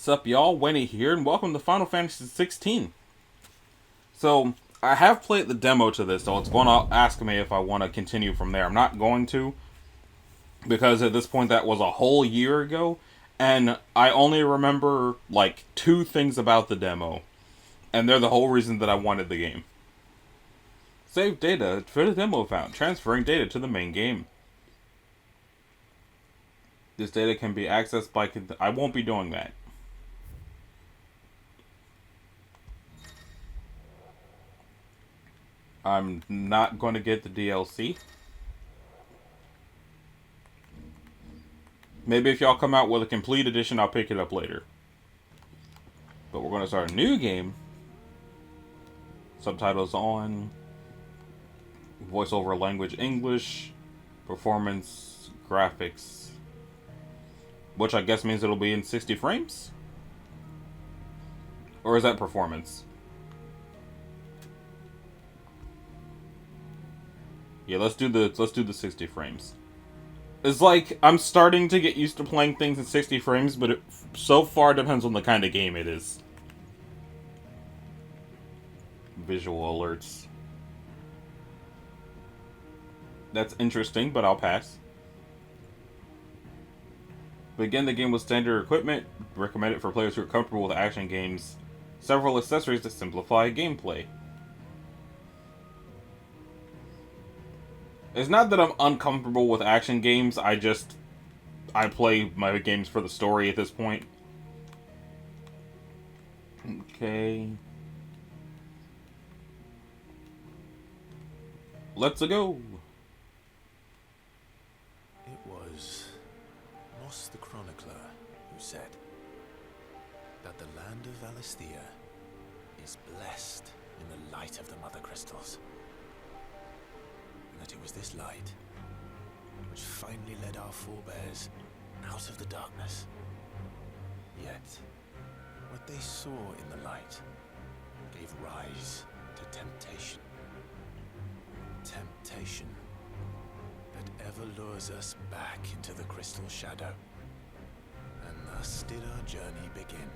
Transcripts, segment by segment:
Sup y'all, Winnie here, and welcome to Final Fantasy XVI. So, I have played the demo to this, so it's going to ask me if I want to continue from there. I'm not going to, because at this point that was a whole year ago, and I only remember, like, two things about the demo, and they're the whole reason that I wanted the game. Save data for the demo found, transferring data to the main game. This data can be accessed by... I won't be doing that. I'm not going to get the DLC. Maybe if y'all come out with a complete edition, I'll pick it up later. But we're going to start a new game. Subtitles on. Voiceover language English. Performance graphics. Which I guess means it'll be in 60 frames? Or is that performance? Yeah, let's do the 60 frames. It's like, I'm starting to get used to playing things in 60 frames, but it so far depends on the kind of game it is. Visual alerts. That's interesting, but I'll pass. Begin the game with standard equipment. Recommended for players who are comfortable with action games. Several accessories to simplify gameplay. It's not that I'm uncomfortable with action games, I play my games for the story at this point. Okay. Let's go. It was Moss the Chronicler who said that the land of Valisthea is blessed in the light of the Mother Crystals. And that it was this light which finally led our forebears out of the darkness. Yet, what they saw in the light gave rise to temptation. Temptation that ever lures us back into the crystal shadow. And thus did our journey begin.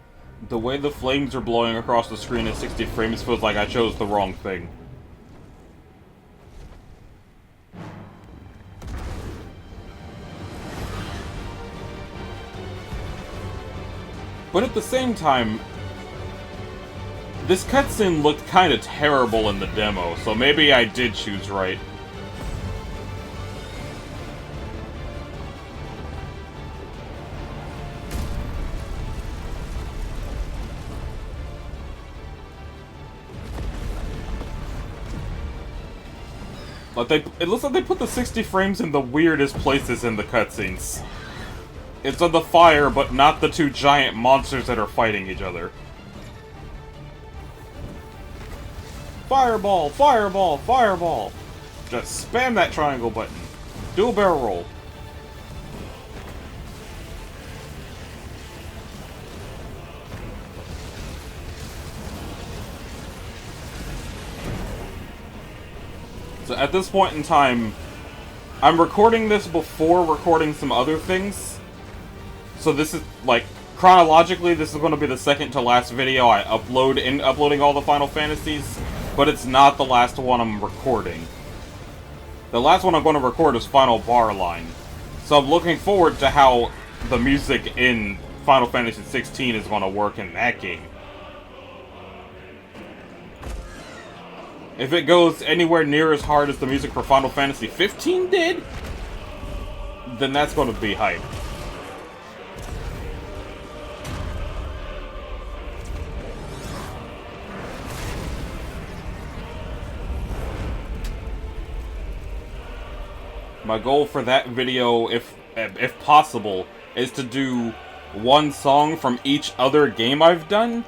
The way the flames are blowing across the screen at 60 frames feels like I chose the wrong thing. But at the same time, this cutscene looked kind of terrible in the demo, so maybe I did choose right. Like it looks like they put the 60 frames in the weirdest places in the cutscenes. It's on the fire, but not the two giant monsters that are fighting each other. Fireball! Fireball! Fireball! Just spam that triangle button. Do a barrel roll. So at this point in time, I'm recording this before recording some other things. So this is, like, chronologically, this is going to be the second to last video I upload in uploading all the Final Fantasies, but it's not the last one I'm recording. The last one I'm going to record is Final Bar Line. So I'm looking forward to how the music in Final Fantasy XVI is going to work in that game. If it goes anywhere near as hard as the music for Final Fantasy 15 did, then that's going to be hype. My goal for that video, if possible, is to do one song from each other game I've done.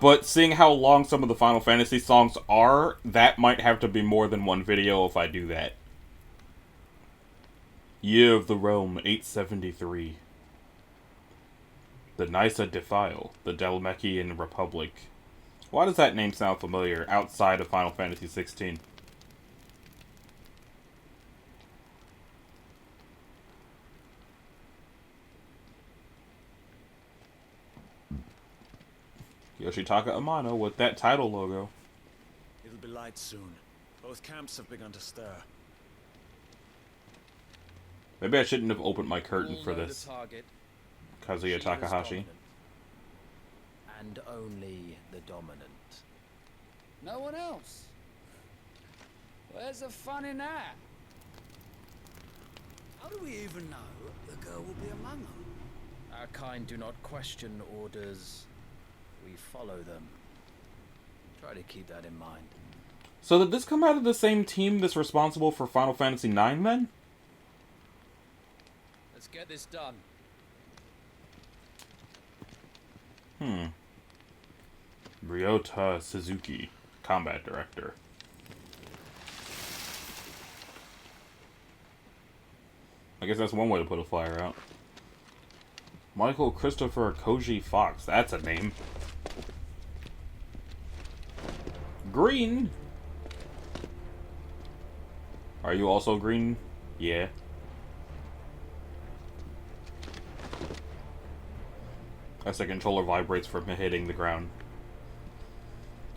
But seeing how long some of the Final Fantasy songs are, that might have to be more than one video if I do that. Year of the Realm 873. The Nysa Defile, the Dhalmekian Republic. Why does that name sound familiar outside of Final Fantasy 16? Yoshitaka Amano with that title logo. It'll be light soon. Both camps have begun to stir. Maybe I shouldn't have opened my curtain All for know this. the target. Kazuya She is Takahashi. dominant. And only the dominant. No one else. Where's the fun in that? How do we even know the girl will be among them? Our kind do not question orders. We follow them. Try to keep that in mind. So did this come out of the same team that's responsible for Final Fantasy IX then? Let's get this done. Ryota Suzuki, Combat Director. I guess that's one way to put a flyer out. Michael Christopher Koji Fox, that's a name. Green! Are you also green? Yeah. As the controller vibrates from hitting the ground.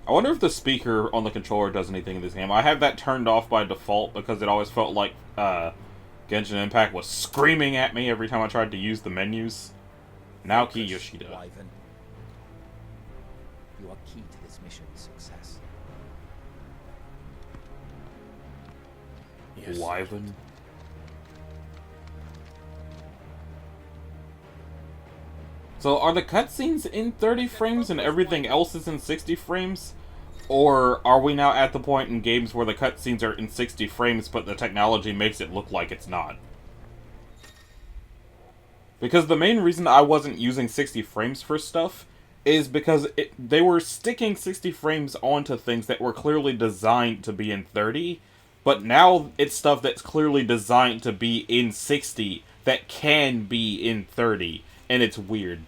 I wonder if the speaker on the controller does anything in this game. I have that turned off by default because it always felt like Genshin Impact was screaming at me every time I tried to use the menus. Naoki Yoshida. Wyvern. You are key to this mission's success. Yes. Wyvern. So are the cutscenes in 30 frames and everything else is in 60 frames? Or are we now at the point in games where the cutscenes are in 60 frames but the technology makes it look like it's not? Because the main reason I wasn't using 60 frames for stuff is because they were sticking 60 frames onto things that were clearly designed to be in 30, but now it's stuff that's clearly designed to be in 60 that can be in 30, and it's weird.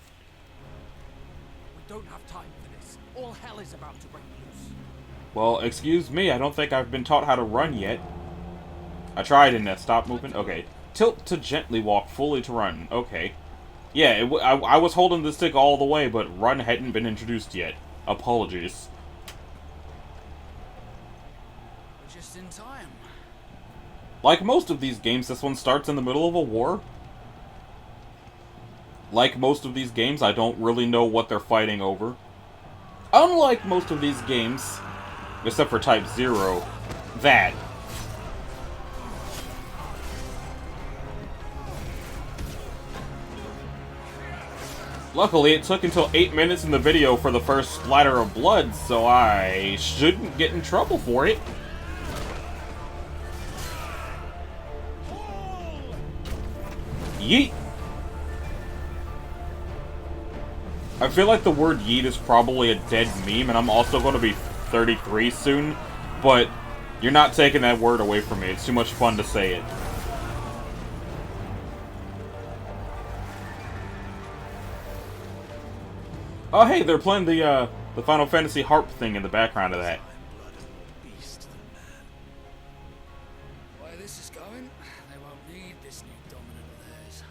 We don't have time for this. All hell is about to break loose. Well, excuse me, I don't think I've been taught how to run yet. I tried in that stop movement. Okay. Tilt to gently walk, fully to run. Okay. Yeah, I was holding the stick all the way, but run hadn't been introduced yet. Apologies. We're just in time. Like most of these games, this one starts in the middle of a war. Like most of these games, I don't really know what they're fighting over. Unlike most of these games, except for Type 0, that. Luckily, it took until 8 minutes in the video for the first splatter of blood, so I shouldn't get in trouble for it. Yeet! I feel like the word yeet is probably a dead meme, and I'm also going to be 33 soon, but you're not taking that word away from me. It's too much fun to say it. Oh, hey, they're playing the Final Fantasy harp thing in the background of that. The way this is going, they won't need this new dominant of theirs.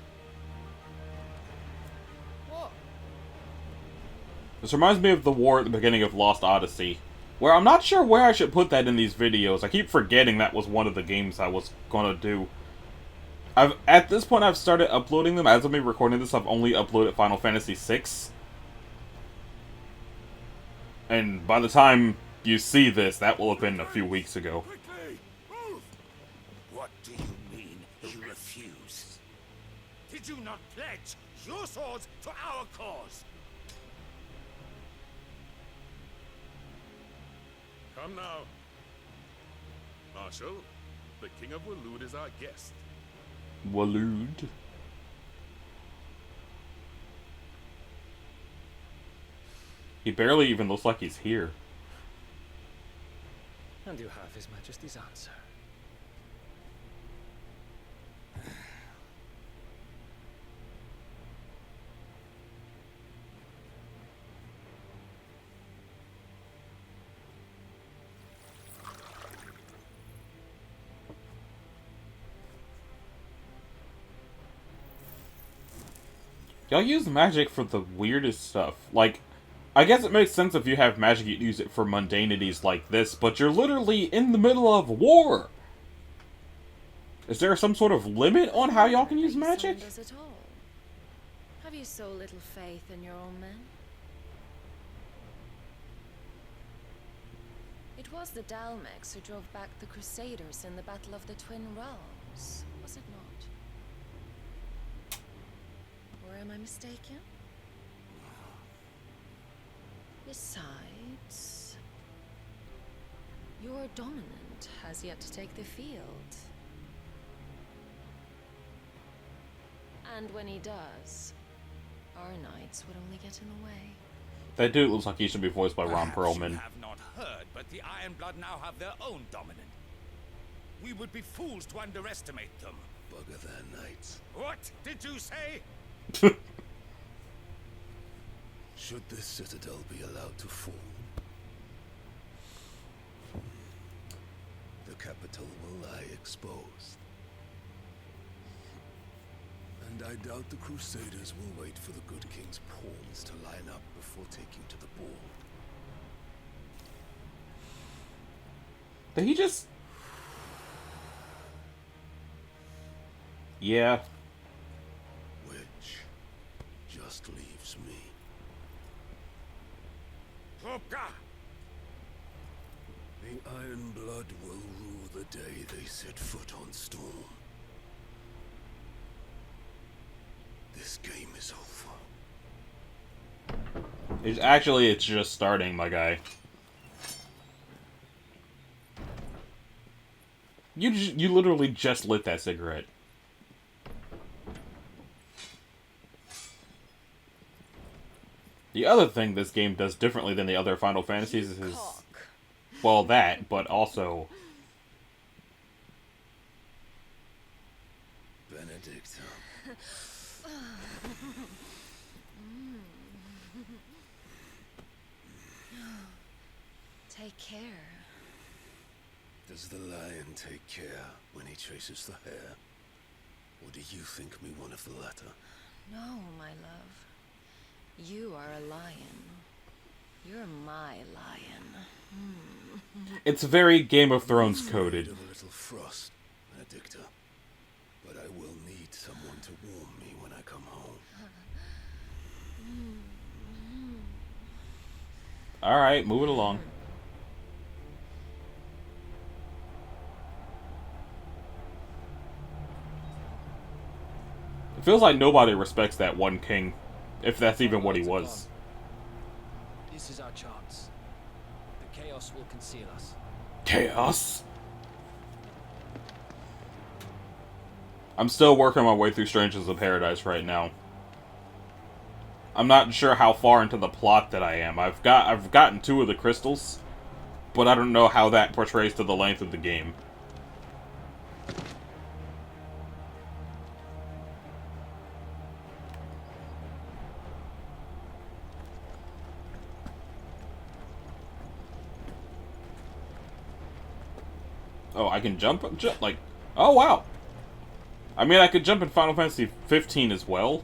What? This reminds me of the war at the beginning of Lost Odyssey, where I'm not sure where I should put that in these videos. I keep forgetting that was one of the games I was gonna do. At this point, I've started uploading them. As of me recording this, I've only uploaded Final Fantasy VI. And by the time you see this, that will have been a few weeks ago. Quickly! Move! What do you mean you refuse? Did you not pledge your swords to our cause? Come now. Marshal, the King of Waloed is our guest. Waloed. He barely even looks like he's here. And you have His Majesty's answer. Y'all use magic for the weirdest stuff. Like, I guess it makes sense if you have magic, you use it for mundanities like this, but you're literally in the middle of war! Is there some sort of limit on how y'all can use magic? At all? Have you so little faith in your own men? It was the Dalmex who drove back the Crusaders in the Battle of the Twin Realms, was it not? Or am I mistaken? Besides, your dominant has yet to take the field. And when he does, our knights would only get in the way. That dude looks like he should be voiced by Ron Perhaps Perlman. You have not heard, but the Ironblood now have their own dominant. We would be fools to underestimate them. Bugger their knights. What did you say? Should this citadel be allowed to fall, the capital will lie exposed. And I doubt the Crusaders will wait for the good king's pawns to line up before taking to the board. Did he just... Yeah. Which just leaves me. Hopka! The Iron Blood will rule the day they set foot on Storm. This game is over. It's just starting, my guy. You literally just lit that cigarette. The other thing this game does differently than the other Final Fantasies is... Well, that, but also... Benedict. Take care. Does the lion take care when he chases the hare? Or do you think me one of the latter? No, my love. You are a lion. You're my lion. It's very Game of Thrones coded. Of a little frost, Benedicta. But I will need someone to warm me when I come home. Alright, move it along. It feels like nobody respects that one king, if that's even what he was. This is our chance. The chaos will conceal us. Chaos? I'm still working my way through Strangers of Paradise right now. I'm not sure how far into the plot that I am. I've gotten 2 of the crystals, but I don't know how that portrays to the length of the game. Oh, I can jump, like... Oh, wow! I mean, I could jump in Final Fantasy 15 as well,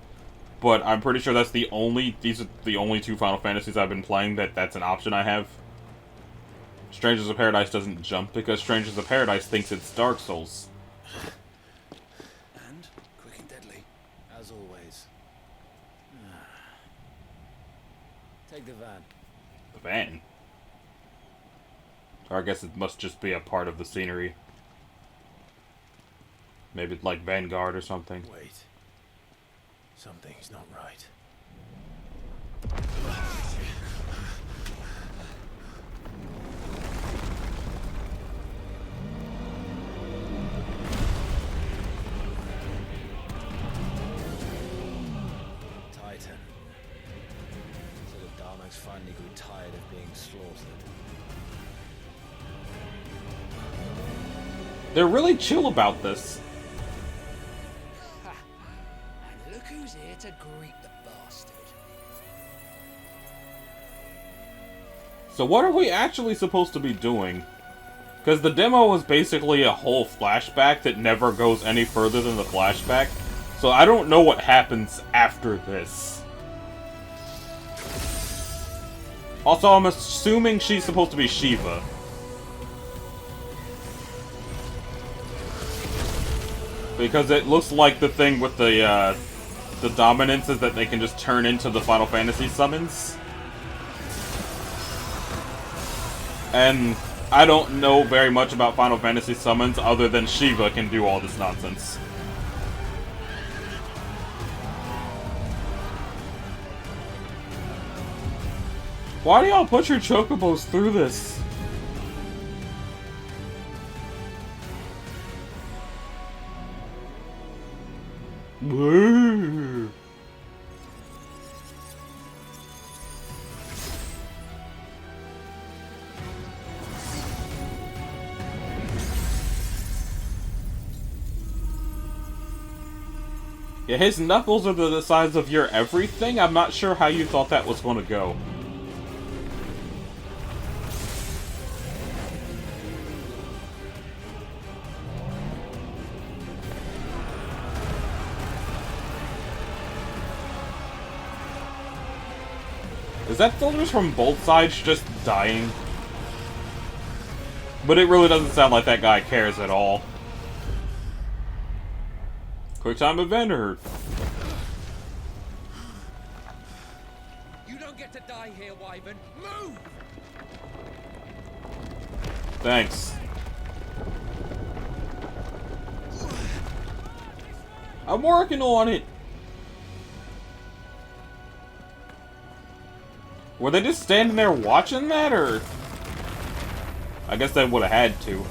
but I'm pretty sure that's the only... These are the only 2 Final Fantasies I've been playing that's an option I have. Strangers of Paradise doesn't jump because Strangers of Paradise thinks it's Dark Souls. And quick and deadly. As always. Take the van. The van? Or I guess it must just be a part of the scenery. Maybe like Vanguard or something. Wait. Something's not right. Titan. So the Dalmex finally grew tired of being slaughtered. They're really chill about this. And look who's here to greet the bastard. So what are we actually supposed to be doing? Because the demo was basically a whole flashback that never goes any further than the flashback. So I don't know what happens after this. Also, I'm assuming she's supposed to be Shiva. Because it looks like the thing with the dominance is that they can just turn into the Final Fantasy summons. And I don't know very much about Final Fantasy summons other than Shiva can do all this nonsense. Why do y'all put your chocobos through this? Woo. Yeah, his knuckles are the size of your everything. I'm not sure how you thought that was going to go. Is that soldiers from both sides just dying? But it really doesn't sound like that guy cares at all. Quick time event or... You don't get to die here, Wyvern. Move! Thanks. I'm working on it. Were they just standing there watching that, or...? I guess they would have had to. Right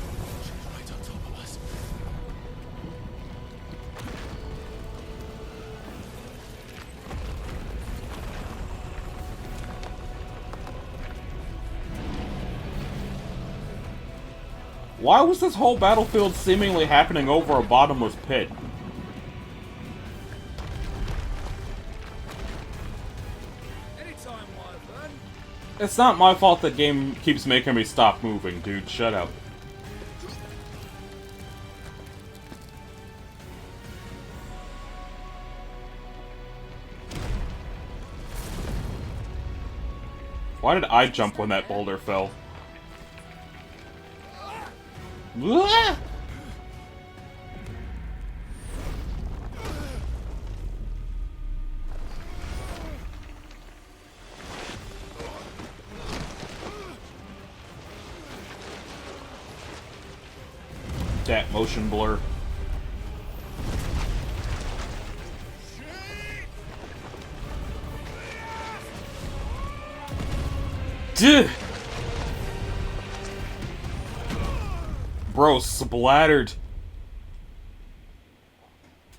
on top of us. Why was this whole battlefield seemingly happening over a bottomless pit? Anytime, Wyvern. It's not my fault the game keeps making me stop moving, dude. Shut up. Why did I jump when that boulder fell? Ah! That motion blur. Duh! Bro, splattered.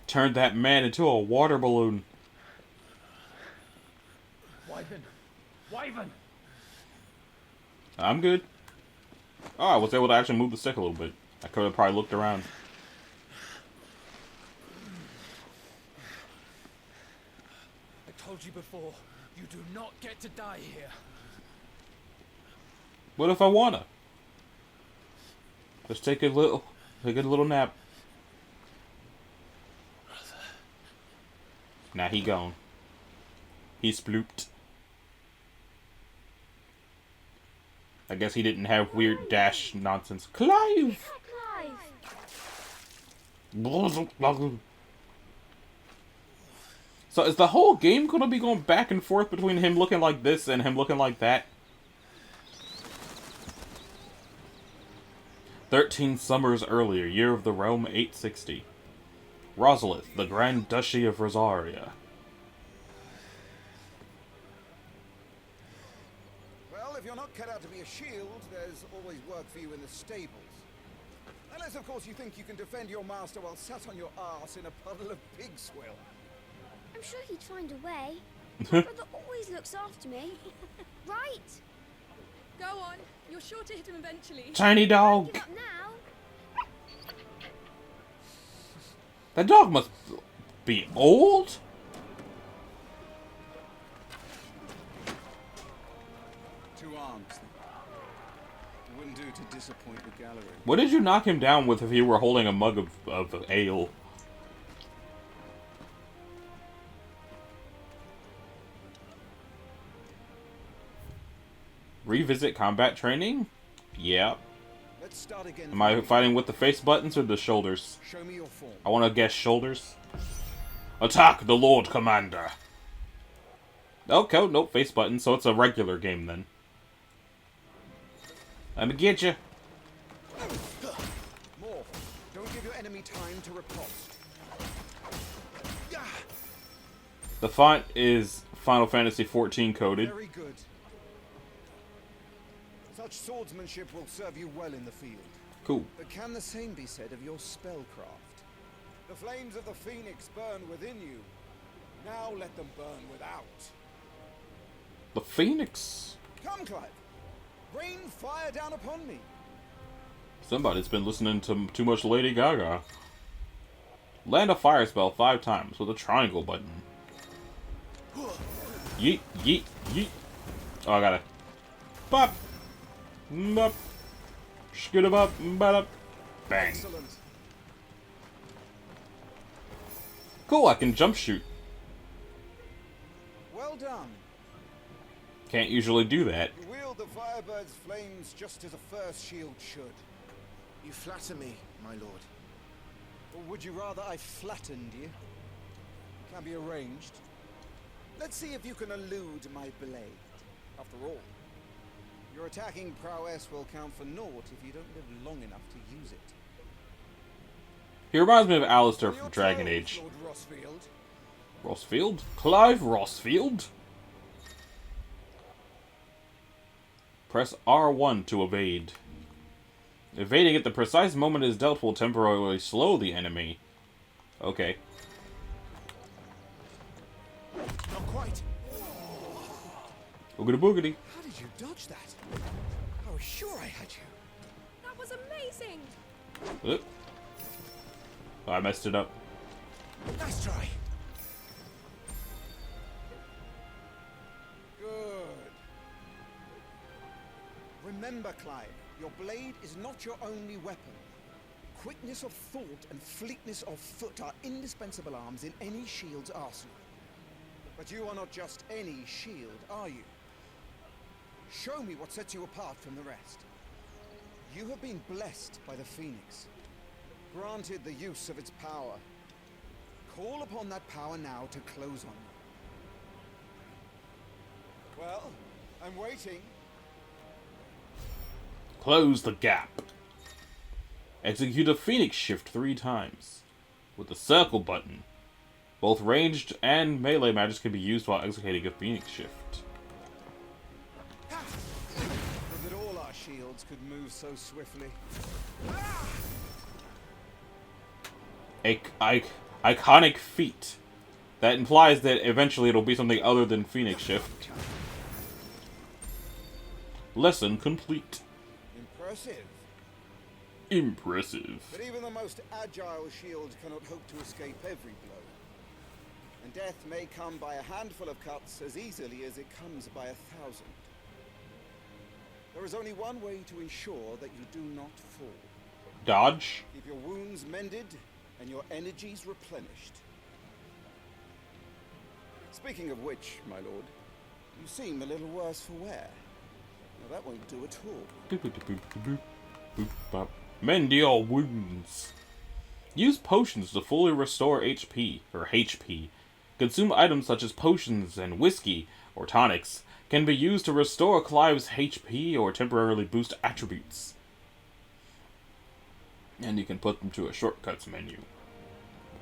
Turned that man into a water balloon. Wyvern! Wyvern! I'm good. Oh, I was able to actually move the stick a little bit. I could have probably looked around. I told you before, you do not get to die here. What if I wanna? Just take a little nap. Now he gone. He splooped. I guess he didn't have weird dash nonsense. Clive! So is the whole game gonna be going back and forth between him looking like this and him looking like that? 13 summers earlier, year of the realm 860. Rosalith, the Grand Duchy of Rosaria. Well, if you're not cut out to be a shield, there's always work for you in the stables. Unless, of course, you think you can defend your master while sat on your arse in a puddle of pig swill. I'm sure he'd find a way. My brother always looks after me. Right? Go on. You're sure to hit him eventually. Tiny dog! Give up now. That dog must be old? Two arms. It wouldn't do to disappoint the gallery. What did you knock him down with if you were holding a mug of ale? Revisit combat training? Yeah. Let's start again. Am I fighting with the face buttons or the shoulders? Show me your form. I want to guess shoulders. Attack the Lord Commander! Okay, nope, face buttons, so it's a regular game then. I'ma get you. More. Don't give your enemy time to riposte. The font is Final Fantasy XIV coded. Very good. Such swordsmanship will serve you well in the field. Cool. But can the same be said of your spellcraft? The flames of the Phoenix burn within you. Now let them burn without. The Phoenix. Come, Clive. Rain fire down upon me. Somebody's been listening to too much Lady Gaga. Land a fire spell 5 times with a triangle button. Yeet, yeet, yeet. Oh, I gotta. Bop! Bop! Scoot up, bop! Bang. Excellent. Cool, I can jump shoot. Well done. Can't usually do that. You wield the Firebird's flames just as a first shield should. You flatter me, my lord. Or would you rather I flattened you? Can be arranged. Let's see if you can elude my blade. After all, your attacking prowess will count for naught if you don't live long enough to use it. He reminds me of Alistair On from your Dragon toes, Age. Lord Rossfield. Rossfield? Clive Rossfield? Press R1 to evade. Evading at the precise moment it is dealt will temporarily slow the enemy. Okay. Not quite. Boogity boogity. How did you dodge that? I was sure I had you. That was amazing! Oop. Oh, I messed it up. Nice try. Good. Remember, Clive, your blade is not your only weapon. Quickness of thought and fleetness of foot are indispensable arms in any shield's arsenal. But you are not just any shield, are you? Show me what sets you apart from the rest. You have been blessed by the Phoenix, granted the use of its power. Call upon that power now to close on you. Well, I'm waiting. Close the gap. Execute a Phoenix shift 3 times. With the circle button. Both ranged and melee magics can be used while executing a Phoenix shift. Would that all our shields could move so swiftly. Iconic feat. That implies that eventually it'll be something other than Phoenix shift. Lesson complete. Impressive. Impressive. But even the most agile shield cannot hope to escape every blow. And death may come by a handful of cuts as easily as it comes by 1,000. There is only one way to ensure that you do not fall. Dodge. Keep your wounds mended and your energies replenished. Speaking of which, my lord, you seem a little worse for wear. Now that won't do at all. Mend your wounds. Use potions to fully restore HP, or HP. Consume items such as potions and whiskey, or tonics, can be used to restore Clive's HP or temporarily boost attributes. And you can put them to a shortcuts menu.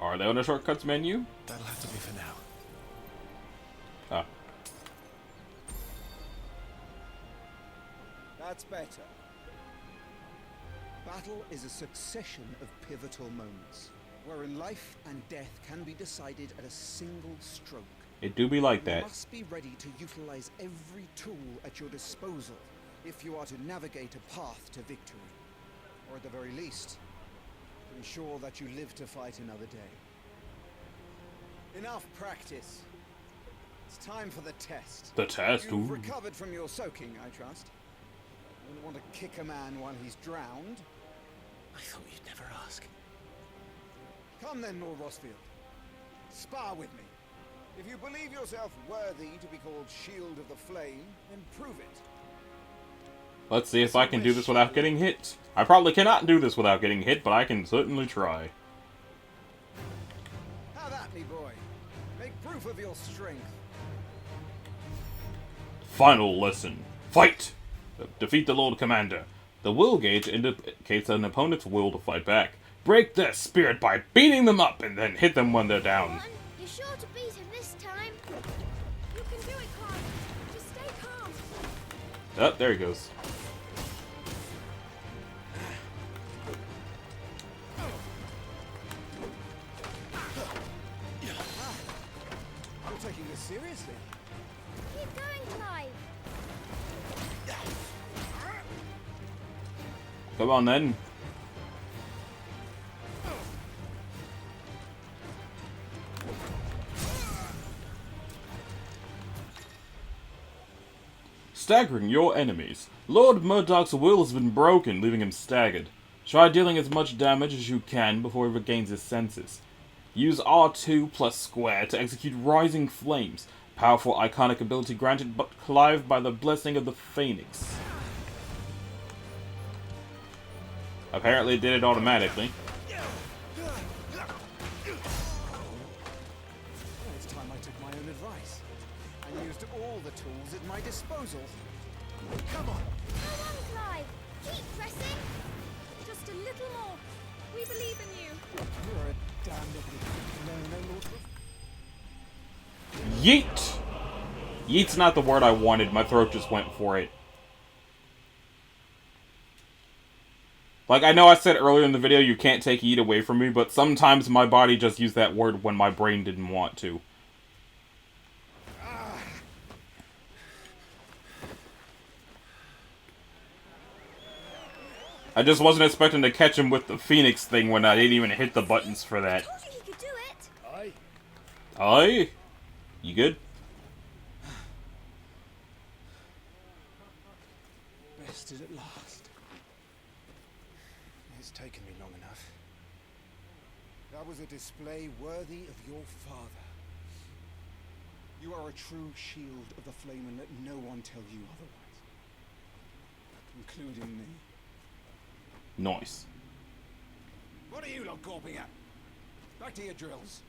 Are they on a shortcuts menu? That'll have to be for now. Ah. That's better. Battle is a succession of pivotal moments, wherein life and death can be decided at a single stroke. It do be like You that. must be ready to utilize every tool at your disposal if you are to navigate a path to victory. Or at the very least, to ensure that you live to fight another day. Enough practice. It's time for the test. The test? You've Ooh. recovered from your soaking, I trust. You wouldn't want to kick a man while he's drowned. I thought you'd never ask. Come then, Lord Rossfield. Spar with me. If you believe yourself worthy to be called Shield of the Flame, then prove it. Let's see if I can do this without getting hit. I probably cannot do this without getting hit, but I can certainly try. Have at me, boy. Make proof of your strength. Final lesson. Fight! Defeat the Lord Commander. The will gauge indicates an opponent's will to fight back. Break their spirit by beating them up and then hit them when they're down. You're sure to beat him this time. You can do it, Carl. Just stay calm. Oh, there he goes. You're taking this seriously. Keep going, Clive. Come on then. Staggering your enemies. Lord Murdoch's will has been broken, leaving him staggered. Try dealing as much damage as you can before he regains his senses. Use R2 plus square to execute Rising Flames, powerful iconic ability granted but Clive by the blessing of the Phoenix. Apparently it did it automatically. It's time I took my own advice and used all the tools at my disposal. Come on. Go on, Clive. Keep pressing. Just a little more. We believe in you. You're a damn no, Lord. Yeet! Yeet's not the word I wanted, my throat just went for it. Like, I know I said earlier in the video you can't take yeet away from me, but sometimes my body just used that word when my brain didn't want to. I just wasn't expecting to catch him with the Phoenix thing when I didn't even hit the buttons for that. I told you he could do it. Aye. Aye? You good? Rested at last. It's taken me long enough. That was a display worthy of your father. You are a true shield of the flame, and let no one tell you otherwise. Including me. Nice. What are you lot gawping at? Back to your drills.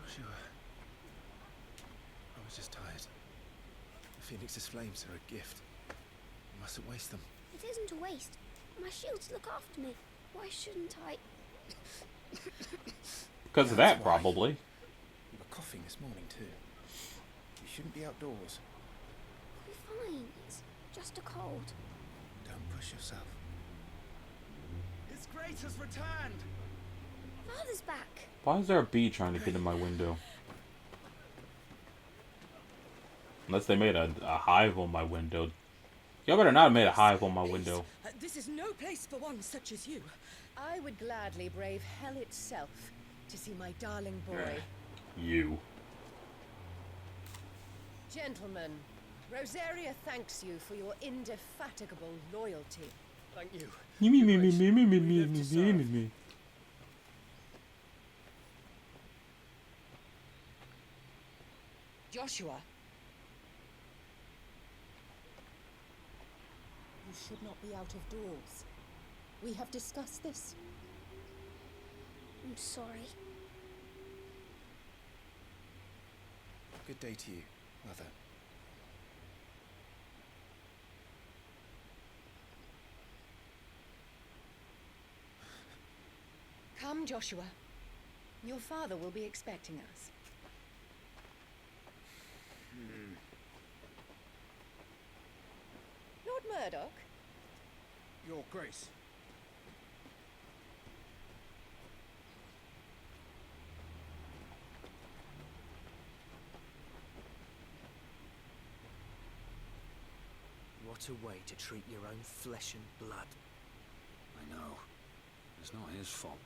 Joshua. I was just tired. The Phoenix's flames are a gift. You mustn't waste them. It isn't a waste. My shields look after me. Why shouldn't I? Because of that, probably. You were coughing this morning too. You shouldn't be outdoors. I'll be fine. It's just a cold. Don't push yourself. His Grace has returned. Father's back. Why is there a bee trying to get in my window? Unless they made a hive on my window. Y'all better not have made a hive on my window. This is no place for one such as you. I would gladly brave hell itself to see my darling boy. You. Gentlemen, Rosaria thanks you for your indefatigable loyalty. Thank you. Me. Joshua. You should not be out of doors. We have discussed this. I'm sorry. Good day to you, Mother. Come, Joshua. Your father will be expecting us. Lord Murdoch? Your Grace. What a way to treat your own flesh and blood. I know. It's not his fault.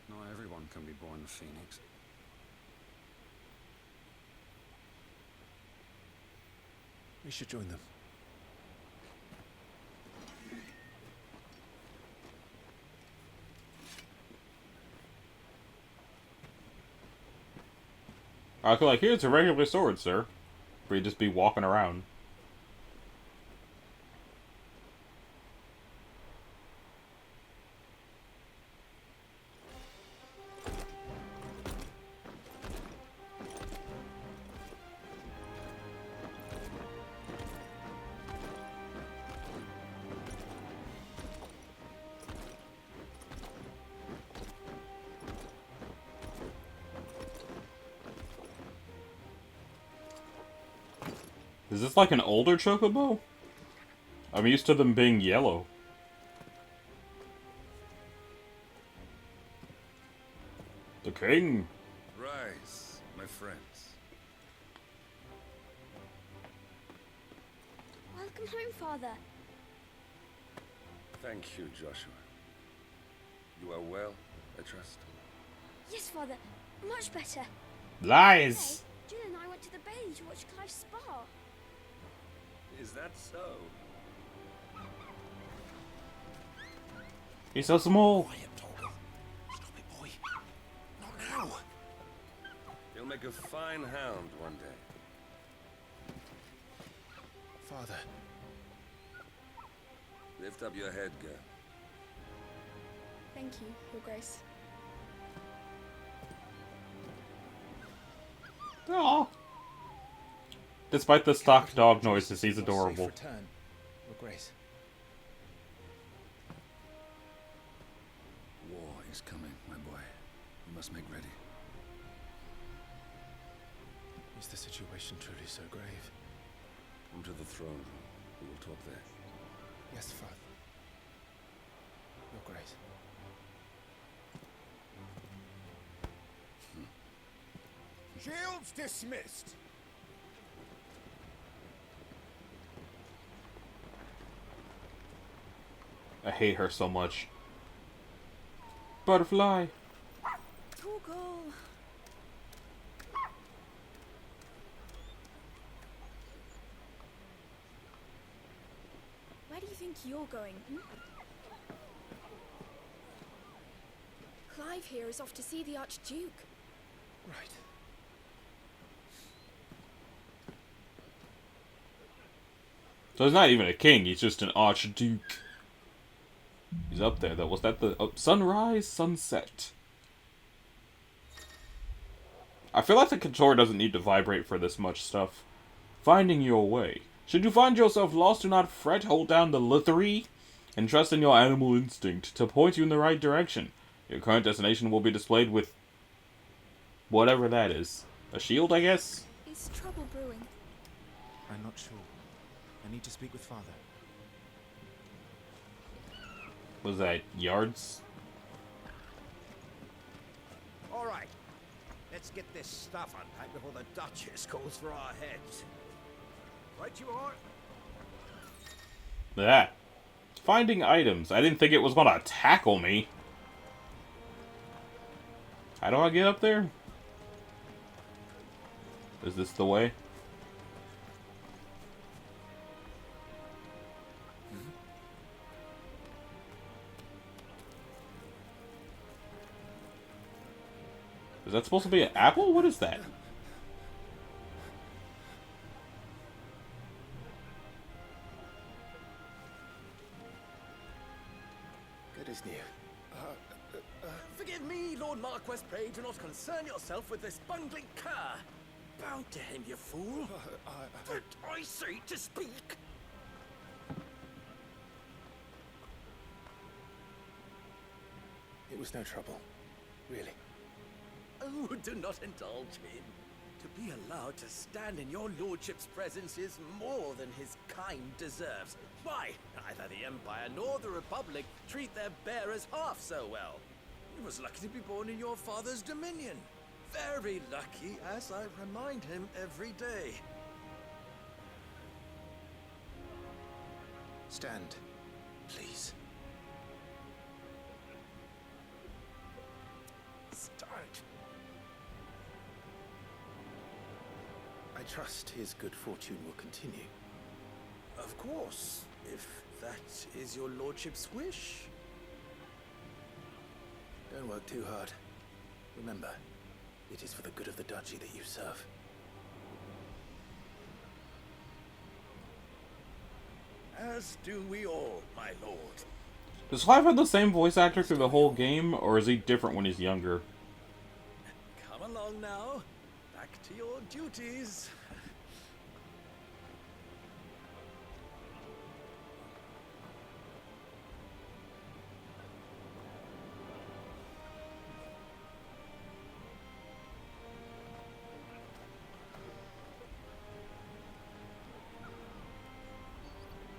Not everyone can be born a phoenix. We should join them. I feel like, here's a regular sword, sir. Where you just be walking around. Is this like an older chocobo? I'm used to them being yellow. The king. Rise, my friends. Welcome home, Father. Thank you, Joshua. You are well, I trust. Yes, Father. Much better. Lies! Today, Jill and I went to the bay to watch Clive's spa. Is that so? He's so small. Quiet, Toggle. Stop it, boy. Not now. You'll make a fine hound one day. Father. Lift up your head, girl. Thank you, Your Grace. Aww. Despite the stock dog noises, he's adorable. Return, Your Grace. War is coming, my boy. You must make ready. Is the situation truly so grave? Come to the throne room. We will talk there. Yes, Father. Your Grace. Shields dismissed. I hate her so much. Butterfly. Toggle. Where do you think you're going? Clive here is off to see the Archduke. Right. So he's not even a king, he's just an archduke. He's up there, though. Was that the sunrise, sunset? I feel like the controller doesn't need to vibrate for this much stuff. Finding your way. Should you find yourself lost, do not fret. Hold down the L3 and trust in your animal instinct to point you in the right direction. Your current destination will be displayed with whatever that is. A shield, I guess? Is trouble brewing? I'm not sure. I need to speak with Father. Was that yards? All right. Let's get this stuff unpacked before the Duchess calls for our heads. Right you are. That. Finding items. I didn't think it was gonna tackle me. How do I get up there? Is this the way? Is that supposed to be an apple? What is that? Good as new. Forgive me, Lord Marquess, pray do not concern yourself with this bungling cur. Bow to him, you fool. Did I say to speak? It was no trouble. Really. Oh, do not indulge him. To be allowed to stand in your lordship's presence is more than his kind deserves. Why, neither the Empire nor the Republic treat their bearers half so well. He was lucky to be born in your father's dominion. Very lucky, as I remind him every day. Stand, please. Start. I trust his good fortune will continue. Of course, if that is your lordship's wish. Don't work too hard. Remember, it is for the good of the duchy that you serve. As do we all, my lord. Does Clive have the same voice actor through the whole game, or is he different when he's younger? Come along now. Back to your duties.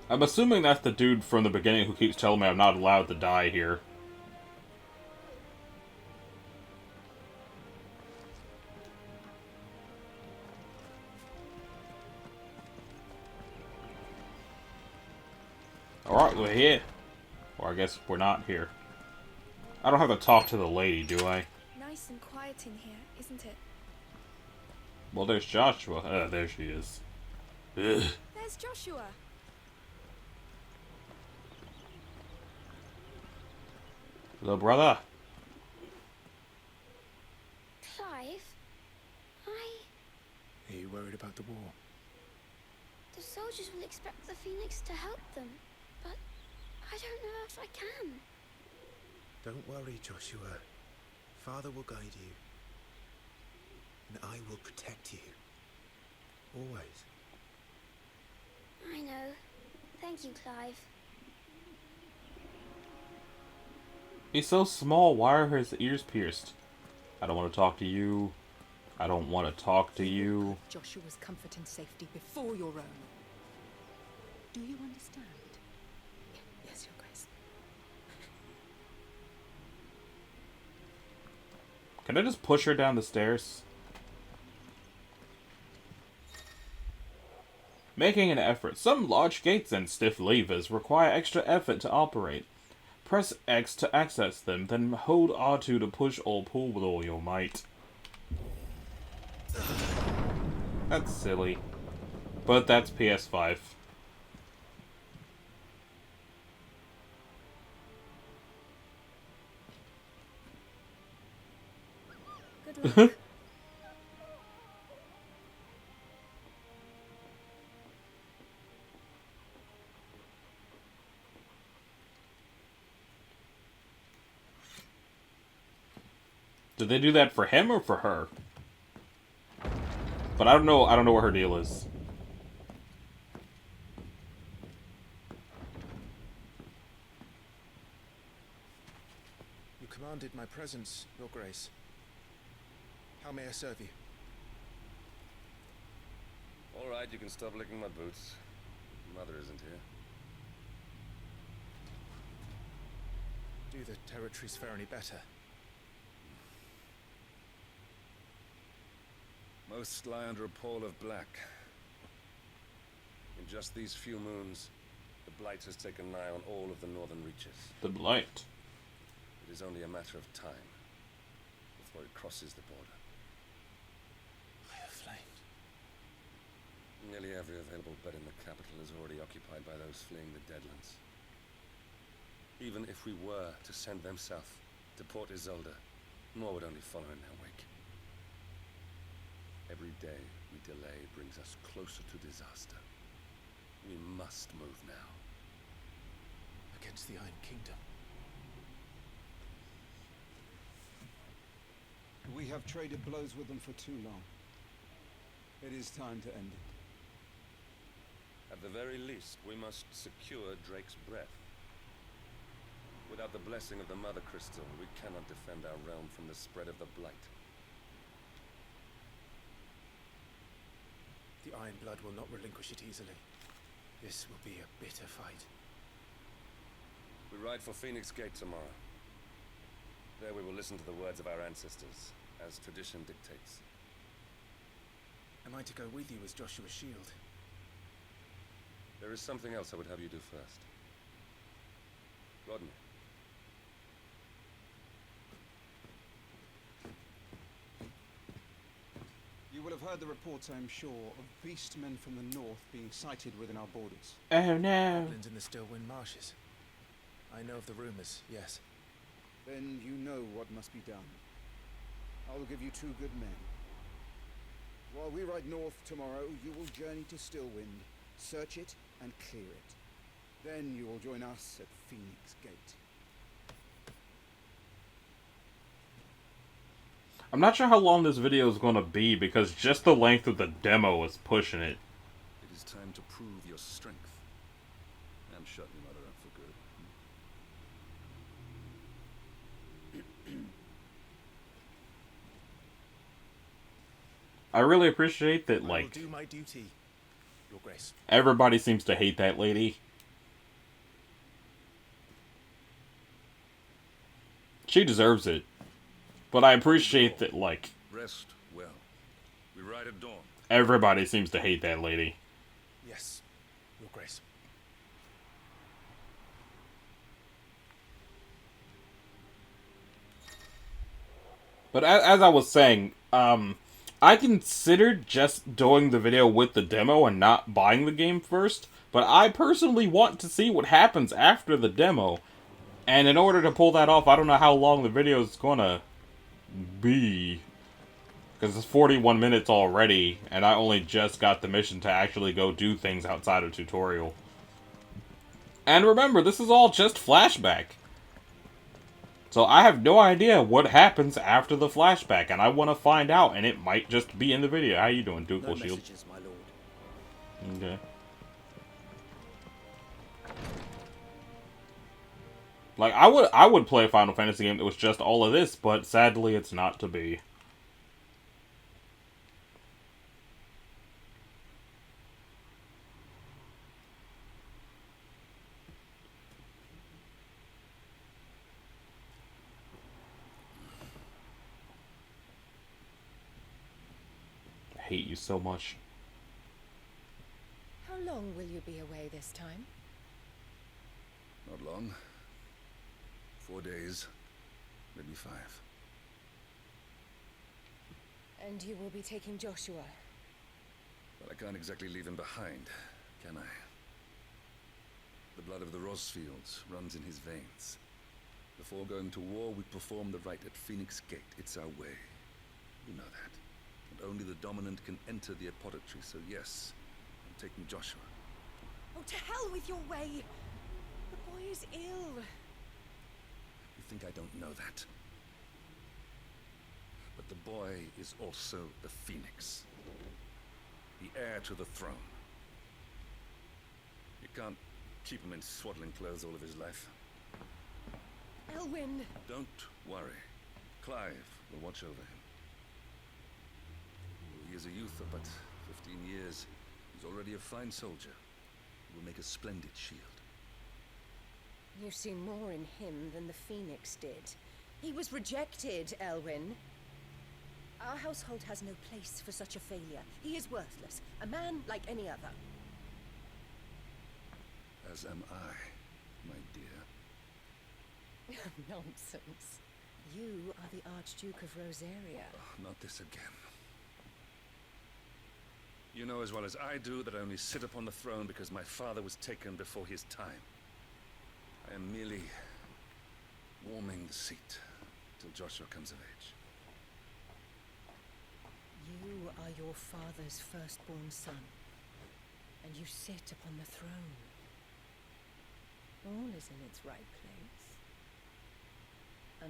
I'm assuming that's the dude from the beginning who keeps telling me I'm not allowed to die here. Alright, we're here. Or I guess we're not here. I don't have to talk to the lady, do I? Nice and quiet in here, isn't it? Well, there's Joshua. There she is. Ugh. There's Joshua. Little brother. Clive, Are you worried about the war? the soldiers will expect the Phoenix to help them, but I don't know if I can. Don't worry, Joshua. Father will guide you. And I will protect you. Always. I know. Thank you, Clive. He's so small, why are his ears pierced? I don't want to talk to you. I don't want to talk to you. Joshua's comfort and safety before your own. Do you understand? Yes, Your Grace. Can I just push her down the stairs? Making an effort. Some large gates and stiff levers require extra effort to operate. Press X to access them, then hold R2 to push or pull with all your might. That's silly. But that's PS5. Good luck. Did they do that for him or for her? But I don't know what her deal is. You commanded my presence, Your Grace. How may I serve you? All right, you can stop licking my boots. Mother isn't here. Do the territories fare any better? Most lie under a pall of black. In just these few moons, the Blight has taken nigh on all of the northern reaches. The Blight? It is only a matter of time before it crosses the border. Fire flames. Nearly every available bed in the capital is already occupied by those fleeing the Deadlands. Even if we were to send them south to Port Isolde, more would only follow in their wake. Every day we delay brings us closer to disaster. We must move now. Against the Iron Kingdom. We have traded blows with them for too long. It is time to end it. At the very least, we must secure Drake's breath. Without the blessing of the Mother Crystal, we cannot defend our realm from the spread of the Blight. The Iron Blood will not relinquish it easily. This will be a bitter fight. We ride for Phoenix Gate tomorrow. There we will listen to the words of our ancestors, as tradition dictates. Am I to go with you as Joshua's shield? There is something else I would have you do first. Rodney. You will have heard the reports, I'm sure, of beastmen from the north being sighted within our borders. Oh no. Goblins in the Stillwind marshes. I know of the rumors, yes. Then you know what must be done. I will give you 2 good men. While we ride north tomorrow, you will journey to Stillwind, search it and clear it. Then you will join us at Phoenix Gate. I'm not sure how long this video is going to be because just the length of the demo is pushing it. It is time to prove your strength. And shut your mother up for good. I really appreciate that, I like, will do my duty, Your Grace. Everybody seems to hate that lady. She deserves it. But I appreciate that, like, Rest well. We ride at dawn. Everybody seems to hate that lady. Yes, Your Grace. But as I was saying, I considered just doing the video with the demo and not buying the game first, but I personally want to see what happens after the demo. And in order to pull that off, I don't know how long the video is gonna be. Because it's 41 minutes already, and I only just got the mission to actually go do things outside of tutorial. And remember, this is all just flashback. So I have no idea what happens after the flashback, and I want to find out, and it might just be in the video. How you doing, Duke Shield? Messages, my lord. Okay. Like, I would play a Final Fantasy game that was just all of this, but sadly it's not to be. I hate you so much. How long will you be away this time? Not long. 4 days. Maybe 5. And you will be taking Joshua? But I can't exactly leave him behind, can I? The blood of the Rosfields runs in his veins. Before going to war, we perform the rite at Phoenix Gate. It's our way. You know that. And only the dominant can enter the apothecary, so yes, I'm taking Joshua. Oh, to hell with your way! The boy is ill. You think I don't know that? But the boy is also the Phoenix. The heir to the throne. You can't keep him in swaddling clothes all of his life. Elwyn! Don't worry. Clive will watch over him. He is a youth of but 15 years. He's already a fine soldier. He will make a splendid shield. You've seen more in him than the Phoenix did. He was rejected, Elwyn. Our household has no place for such a failure. He is worthless. A man like any other. As am I, my dear. Nonsense. You are the Archduke of Rosaria. Oh, not this again. You know as well as I do that I only sit upon the throne because my father was taken before his time. I am merely warming the seat till Joshua comes of age. You are your father's firstborn son, and you sit upon the throne. All is in its right place.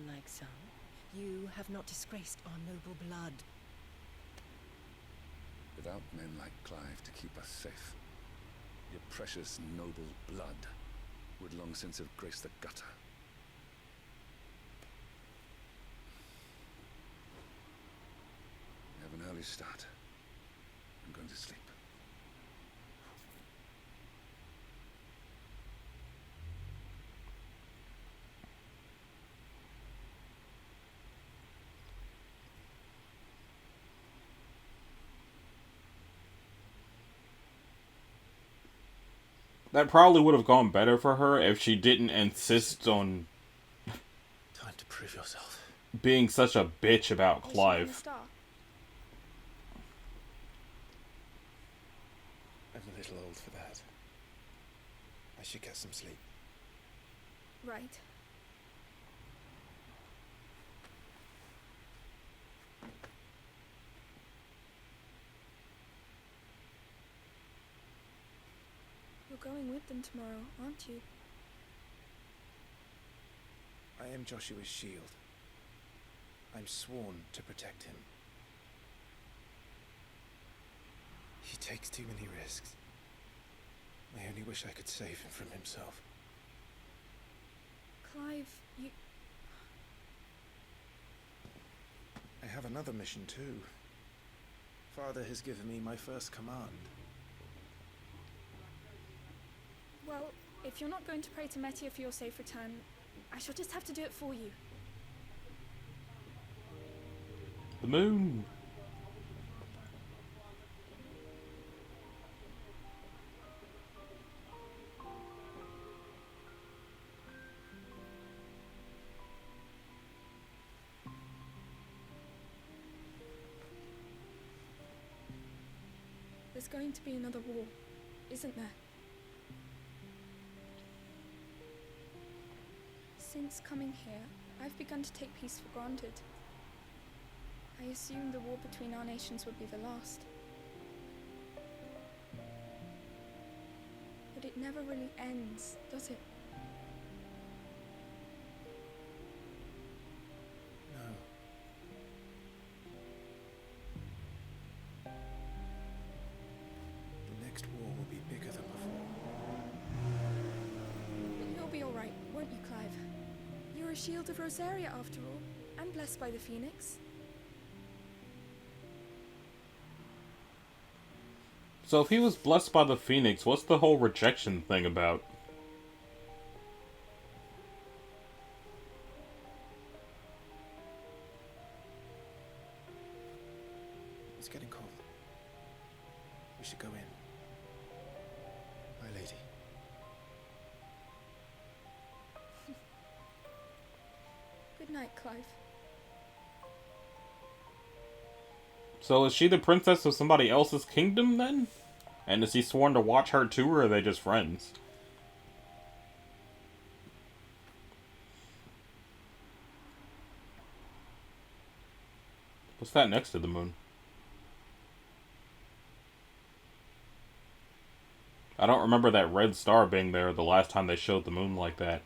Unlike some, you have not disgraced our noble blood. Without men like Clive to keep us safe, your precious noble blood would long since have graced the gutter. We have an early start. I'm going to sleep. that probably would have gone better for her if she didn't insist on Time to prove yourself. being such a bitch about Clive. I'm a little old for that. I should get some sleep. Right. You're going with them tomorrow, aren't you? I am Joshua's shield. I'm sworn to protect him. He takes too many risks. I only wish I could save him from himself. Clive, you... I have another mission too. Father has given me my first command. Well, if you're not going to pray to Metia for your safe return, I shall just have to do it for you. The moon. There's going to be another war, isn't there? Since coming here, I've begun to take peace for granted. I assumed the war between our nations would be the last. But it never really ends, does it? No. The next war will be bigger than before. But you'll be alright, won't you, Clive? You're a shield of Rosaria after all, and blessed by the Phoenix. So if he was blessed by the Phoenix, what's the whole rejection thing about? It's getting cold. We should go in. My lady. Good night, Clive. So is she the princess of somebody else's kingdom then? And is he sworn to watch her too, or are they just friends? What's that next to the moon? I don't remember that red star being there the last time they showed the moon like that.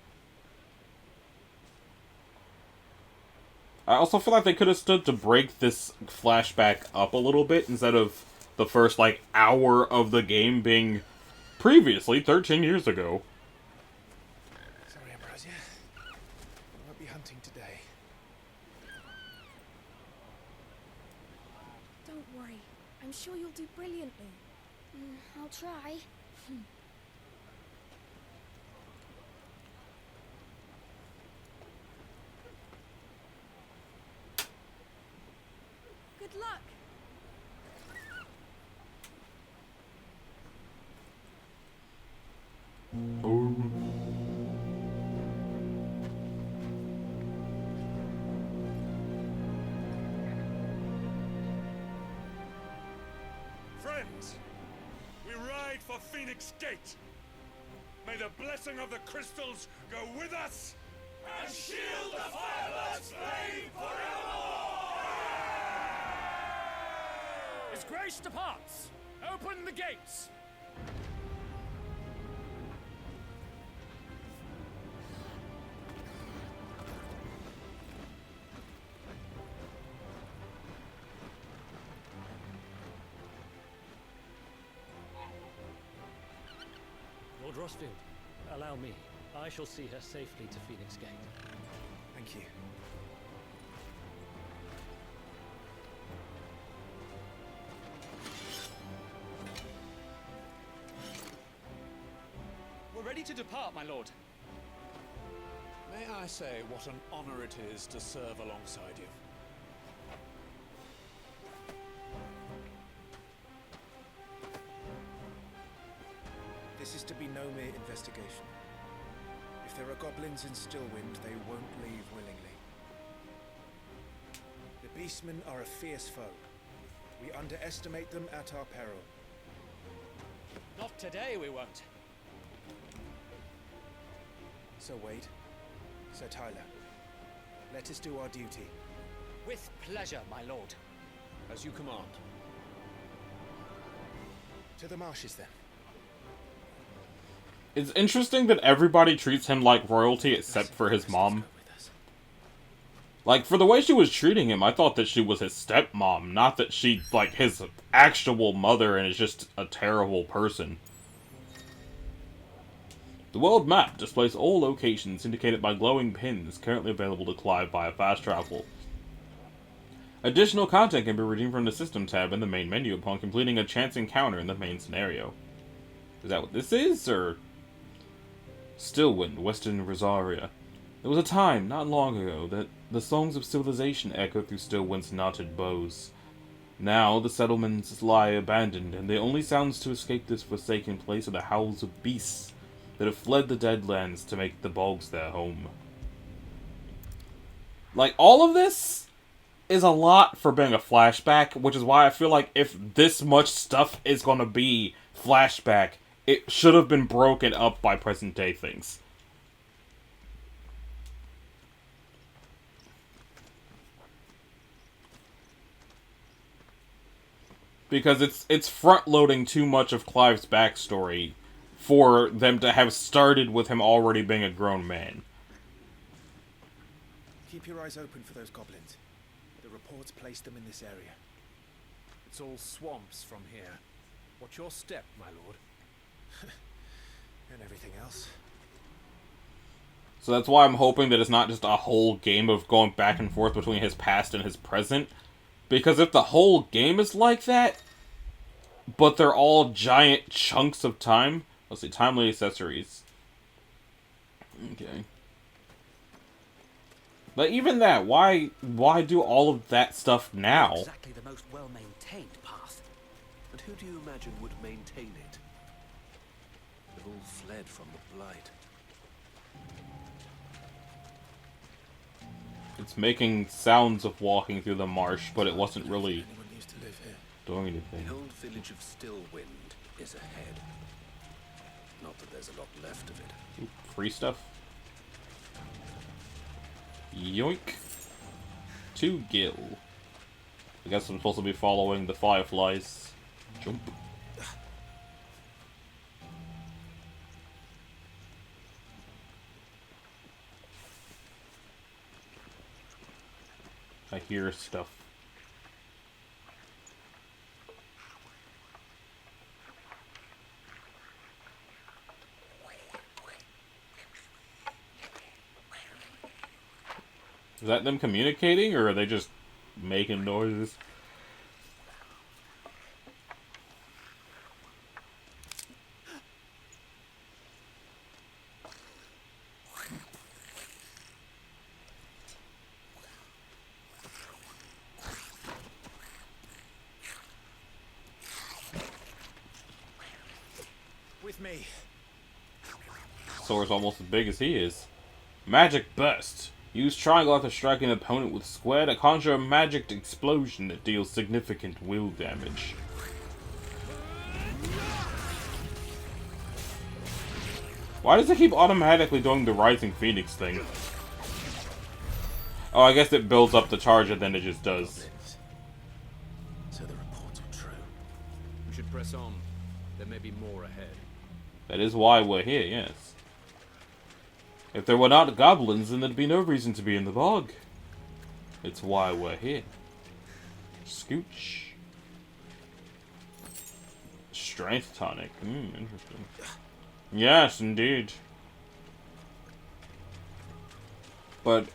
I also feel like they could have stood to break this flashback up a little bit instead of the first, like, hour of the game being previously 13 years ago. Sorry, Ambrosia. I won't be hunting today. Don't worry. I'm sure you'll do brilliantly. I'll try. Good luck! Friends, we ride for Phoenix Gate. May the blessing of the crystals go with us and shield the Firebird's flame forevermore! His Grace departs! Open the gates! Lord Rossfield, allow me. I shall see her safely to Phoenix Gate. Thank you. We're ready to depart, my lord. May I say what an honor it is to serve alongside you? This This is to be no mere investigation. If there are goblins in Stillwind, they won't leave willingly. The beastmen are a fierce foe. We underestimate them at our peril. Not today, we won't. Sir Wade, Sir Tyler, let us do our duty. With pleasure, my lord. As you command. To the marshes, then. It's interesting that everybody treats him like royalty except for his mom. Like, for the way she was treating him, I thought that she was his stepmom, not that she, like, his actual mother and is just a terrible person. The world map displays all locations indicated by glowing pins currently available to Clive via fast travel. Additional content can be redeemed from the System tab in the main menu upon completing a chance encounter in the main scenario. Is that what this is, or...? Stillwind, Western Rosaria. There was a time, not long ago, that the songs of civilization echoed through Stillwind's knotted bows. Now, the settlements lie abandoned, and the only sounds to escape this forsaken place are the howls of beasts that have fled the Deadlands to make the bogs their home. Like, all of this is a lot for being a flashback, which is why I feel like if this much stuff is gonna be flashback, it should have been broken up by present day things. Because it's front-loading too much of Clive's backstory for them to have started with him already being a grown man. Keep your eyes open for those goblins. The reports place them in this area. It's all swamps from here. What's your step, my lord? And everything else. So that's why I'm hoping that it's not just a whole game of going back and forth between his past and his present. Because if the whole game is like that, but they're all giant chunks of time... Let's see, timely accessories. Okay. But even that, why do all of that stuff now? Exactly the most well-maintained path. And who do you imagine would maintain it? They've all fled from the Blight. It's making sounds of walking through the marsh, but it wasn't really doing anything. The old village of Stillwind is ahead. Not that there's a lot left of it. Ooh, free stuff. Yoink. 2 gil. I guess I'm supposed to be following the fireflies. Jump. I hear stuff. Is that them communicating, or are they just making noises? With me. Sora's almost as big as he is. Magic Burst. Use triangle after striking an opponent with square to conjure a magic explosion that deals significant will damage. Why does it keep automatically doing the Rising Phoenix thing? Oh, I guess it builds up the charge and then it just does. So the reports are true. We should press on. There may be more ahead. That is why we're here, yes. If there were not goblins, then there'd be no reason to be in the bog. It's why we're here. Scooch. Strength tonic. Interesting. Yes, indeed. But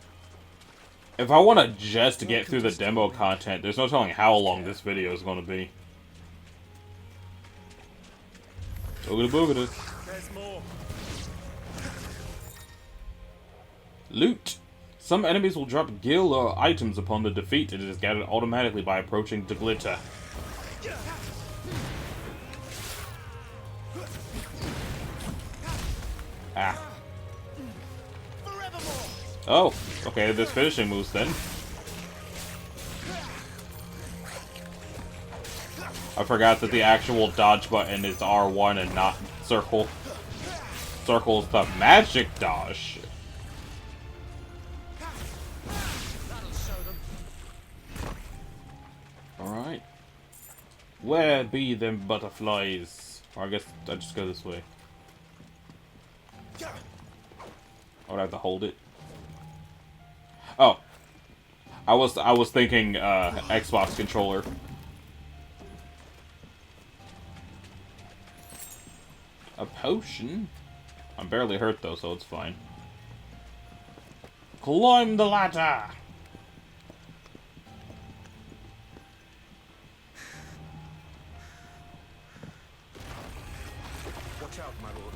if I want to just get through the demo content, there's no telling how long this video is going to be. Boogity boogity. There's more. Loot. Some enemies will drop gil or items upon the defeat. It is gathered automatically by approaching the glitter. Ah. Oh, okay, there's finishing moves then. I forgot that the actual dodge button is R1 and not circle. Circle's the magic dodge. Alright. Where be them butterflies? Or I guess I just go this way. I would have to hold it. Oh. I was thinking Xbox controller. A potion? I'm barely hurt though, so it's fine. Climb the ladder! Watch out, my lord.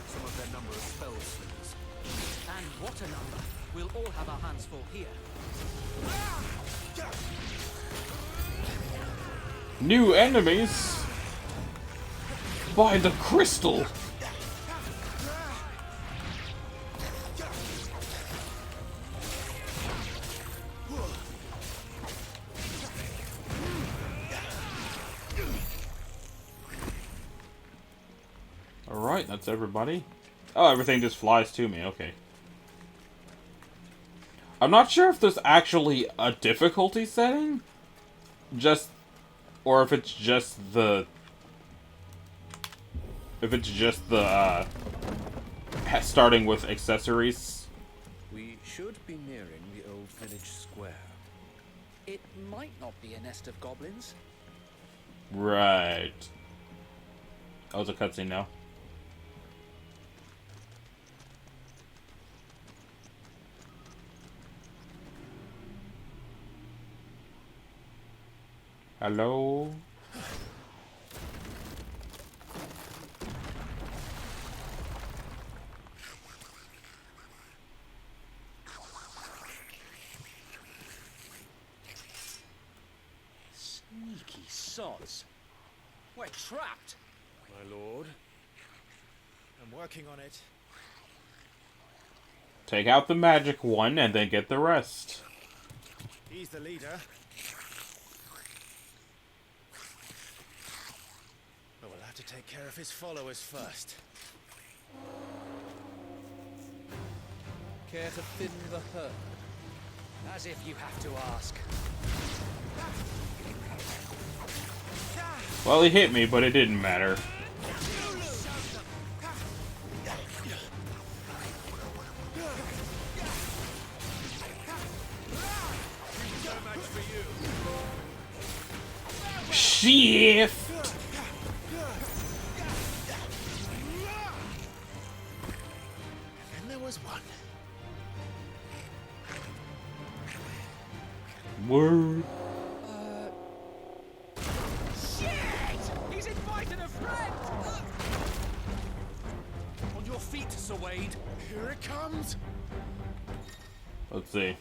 Some of their number are spell slingers. And what a number! We'll all have our hands full here. New enemies? By the crystal! Alright, that's everybody. Oh, everything just flies to me, okay. I'm not sure if there's actually a difficulty setting. Or if it's just the... starting with accessories. We should be nearing the old village square. It might not be a nest of goblins. Right. Oh, it's a cutscene now. Hello? Sneaky sods. We're trapped. My lord. I'm working on it. Take out the magic one and then get the rest. He's the leader. But we'll have to take care of his followers first. Care to thin the herd? As if you have to ask. Well, he hit me, but it didn't matter. Shift! And there was one. Word. Shit! He's invited a friend! On your feet, Sir Wade. Here it comes. Let's see.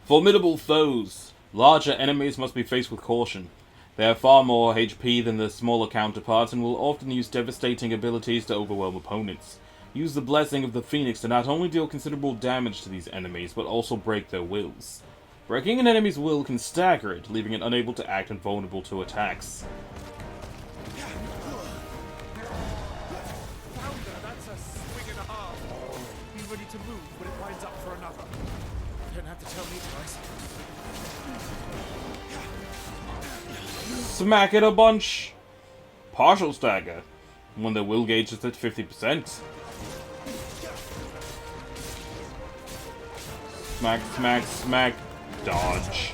Formidable foes. Larger enemies must be faced with caution. They have far more HP than their smaller counterparts and will often use devastating abilities to overwhelm opponents. Use the blessing of the Phoenix to not only deal considerable damage to these enemies, but also break their wills. Breaking an enemy's will can stagger it, leaving it unable to act and vulnerable to attacks. That's a swing and a half. Be ready to move when it winds up for another. You don't have to tell me twice. Smack it a bunch! Partial stagger. When their will gauge is at 50%. Smack, smack, smack. Dodge.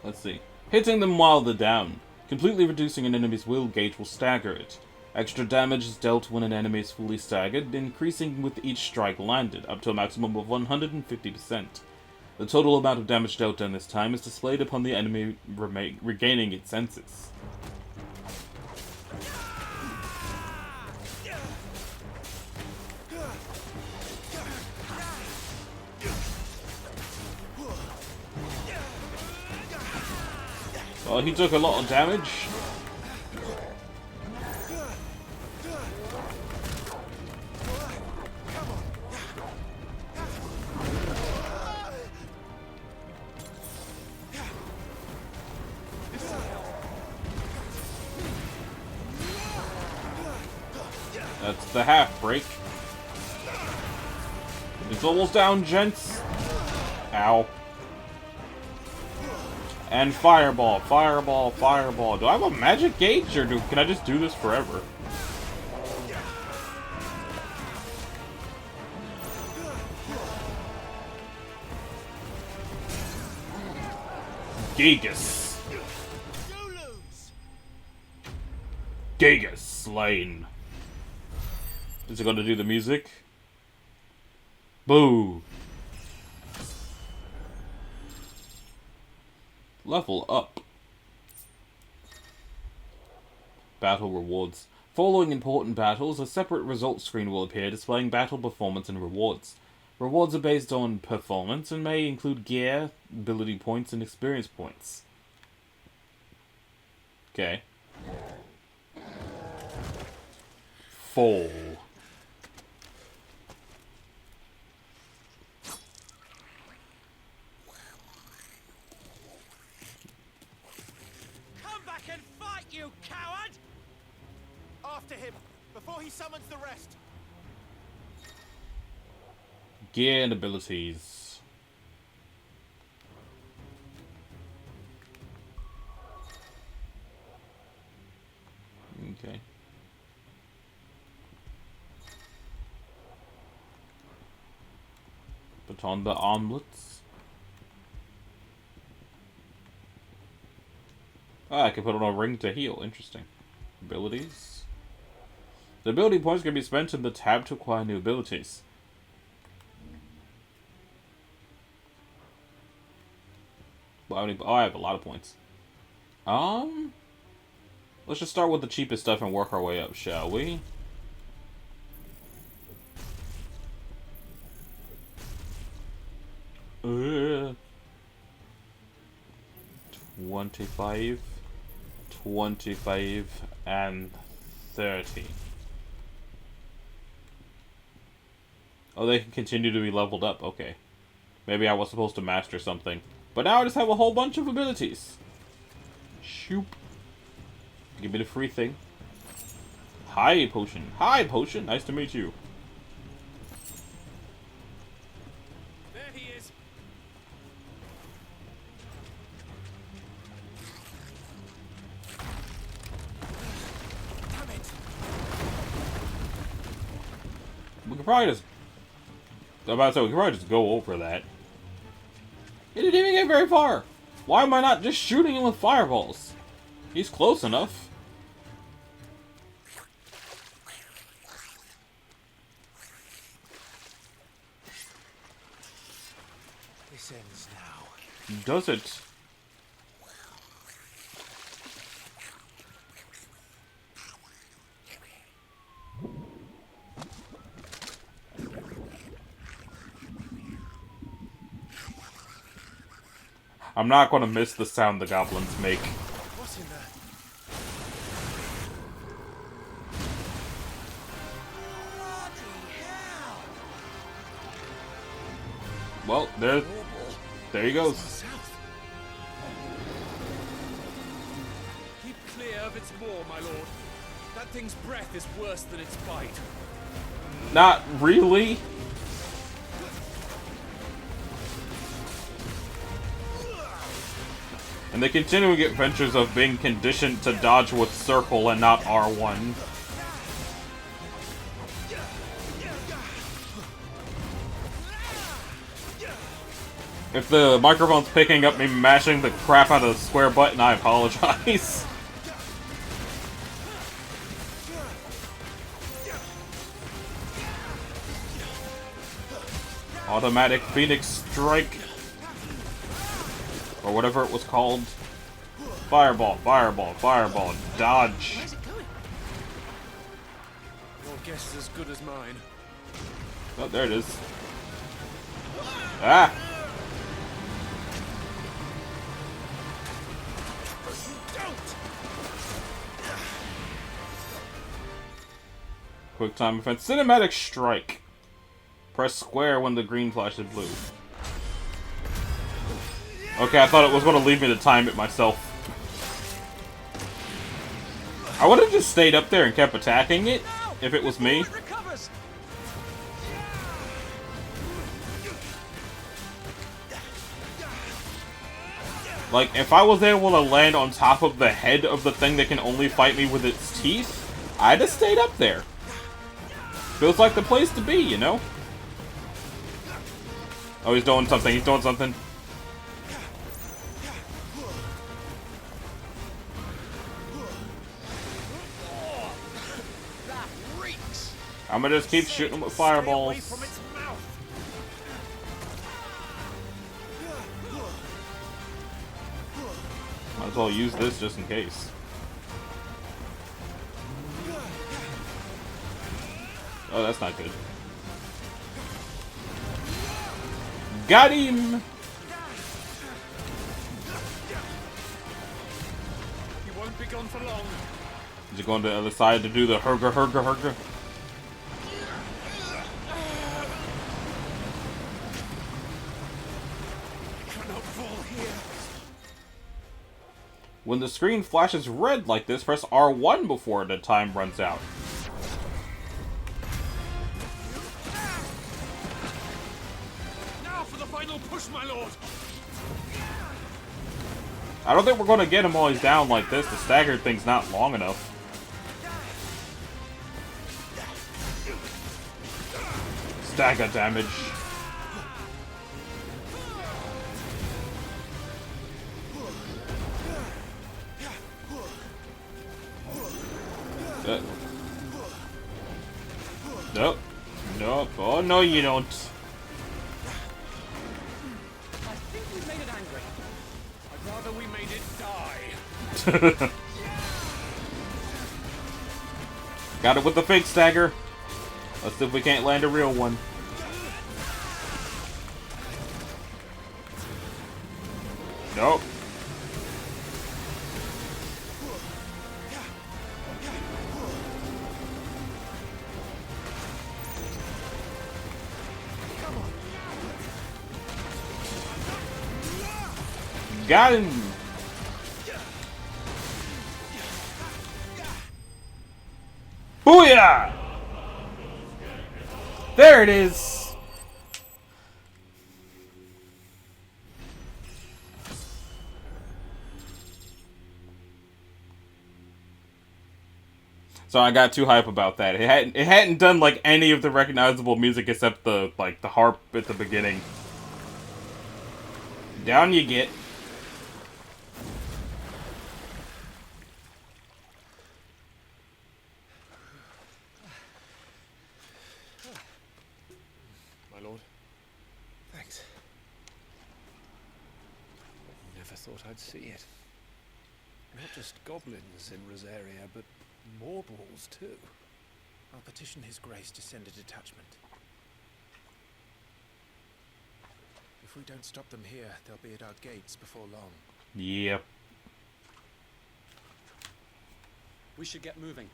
Let's see. Hitting them while they're down. Completely reducing an enemy's will gauge will stagger it. Extra damage is dealt when an enemy is fully staggered, increasing with each strike landed, up to a maximum of 150%. The total amount of damage dealt during this time is displayed upon the enemy regaining its senses. Well, he took a lot of damage. That's the half break. It's almost down, gents. Ow. And fireball, fireball, fireball. Do I have a magic gauge, or can I just do this forever? Gigas. Gigas slain. Is it gonna do the music? Boo. Level up. Battle rewards. Following important battles, a separate results screen will appear displaying battle performance and rewards. Rewards are based on performance and may include gear, ability points, and experience points. Okay. 4. Come back and fight, you coward! After him, before he summons the rest. Gear and abilities. Okay. Put on the armlets. Ah, I can put on a ring to heal. Interesting. Abilities. The ability points can be spent in the tab to acquire new abilities. Well, I have a lot of points. Let's just start with the cheapest stuff and work our way up, shall we? Uh, 25, 25, and 30. Oh, they can continue to be leveled up. Okay. Maybe I was supposed to master something. But now I just have a whole bunch of abilities. Shoop. Give me the free thing. Hi, potion. Hi, potion. Nice to meet you. There he is. Damn it. We could probably just... I'm about to say, we could probably just go over that. He didn't even get very far. Why am I not just shooting him with fireballs? He's close enough. This ends now. Does it? I'm not going to miss the sound the goblins make. What's in there? Well, there he goes. Keep clear of its maw, my lord. That thing's breath is worse than its bite. Not really. And they continuing adventures of being conditioned to dodge with circle and not R1. If the microphone's picking up me mashing the crap out of the square button, I apologize. Automatic Phoenix Strike. Or whatever it was called. Fireball, fireball, fireball, dodge. Where's it going? Your guess is as good as mine. Oh, there it is. Ah! Quick time event. Cinematic strike. Press square when the green flashes blue. Okay, I thought it was going to leave me to time it myself. I would have just stayed up there and kept attacking it if it was me. Like, if I was able to land on top of the head of the thing that can only fight me with its teeth, I'd have stayed up there. Feels like the place to be, you know? Oh, he's doing something. He's doing something. I'm gonna just keep shooting him with fireballs. Might as well use this just in case. Oh, that's not good. Got him! You won't be gone for long. Did you go on the other side to do the hurger, hurger, hurger? When the screen flashes red like this, press R1 before the time runs out. Now for the final push, my lord. I don't think we're going to get him while he's down like this. The stagger thing's not long enough. Stagger damage. Nope. Nope. Oh, no, you don't. I think we made it angry. I'd rather we made it die. Got it with the fake stagger. Let's see if we can't land a real one. Nope. Got him! Booyah! There it is! So I got too hype about that. It hadn't done like any of the recognizable music except the harp at the beginning. Down you get. My lord. Thanks. Never thought I'd see it. Not just goblins in Rosaria, but mortals too. I'll petition his grace to send a detachment. If we don't stop them here, they'll be at our gates before long. Yep. We should get moving.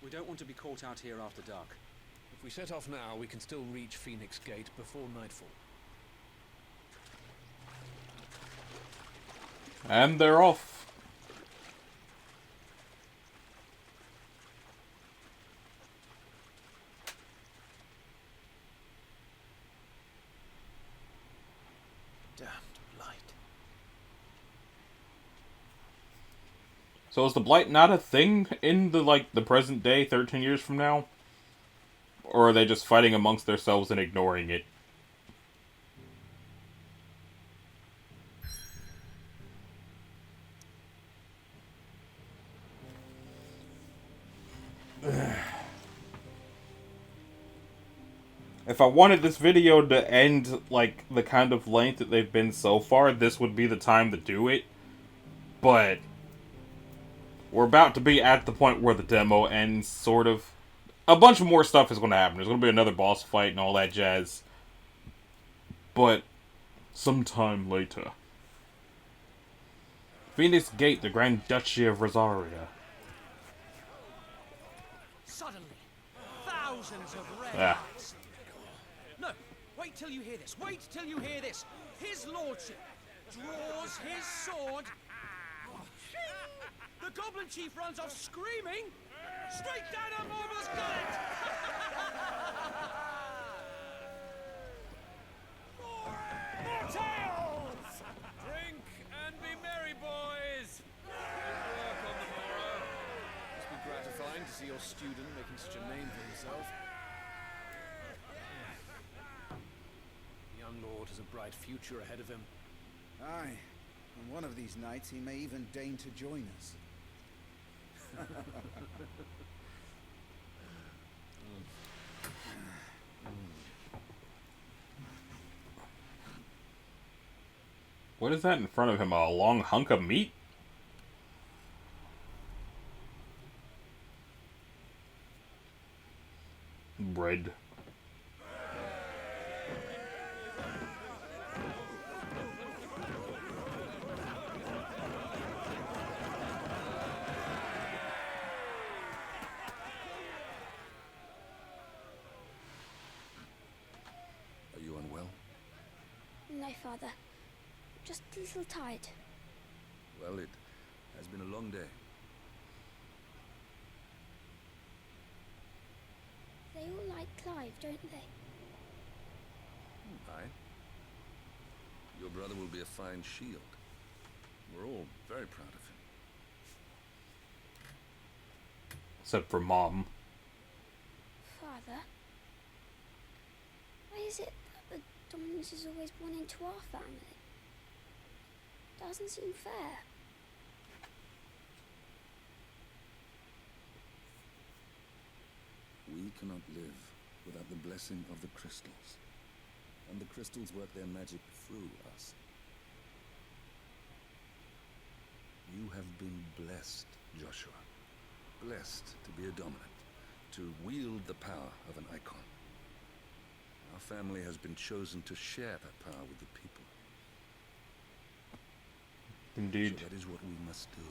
We don't want to be caught out here after dark. If we set off now, we can still reach Phoenix Gate before nightfall. And they're off. Damned blight. So is the blight not a thing in the present day, 13 years from now? Or are they just fighting amongst themselves and ignoring it? If I wanted this video to end, like, the kind of length that they've been so far, this would be the time to do it. But we're about to be at the point where the demo ends, sort of. A bunch of more stuff is going to happen. There's going to be another boss fight and all that jazz. But sometime later. Phoenix Gate, the Grand Duchy of Rosaria. Suddenly, thousands of red Yeah. eyes. No, wait till you hear this. Wait till you hear this. His lordship draws his sword. The goblin chief runs off screaming straight down a Morbal's gullet. More tales! Drink and be merry, boys. Good work on the morrow. Must be gratifying to see your student making such a name for himself. The young lord has a bright future ahead of him. Aye, and one of these nights he may even deign to join us. What is that in front of him? A long hunk of meat? Bread. Are you unwell? No, Father. Just a little tired. Well, it has been a long day. They all like Clive, don't they? Aye. Your brother will be a fine shield. We're all very proud of him. Except for Mom. Father? Why is it that the dominance is always born into our family? Doesn't seem fair. We cannot live without the blessing of the crystals. And the crystals work their magic through us. You have been blessed, Joshua. Blessed to be a dominant, to wield the power of an icon. Our family has been chosen to share that power with the people. Indeed. So that is what we must do.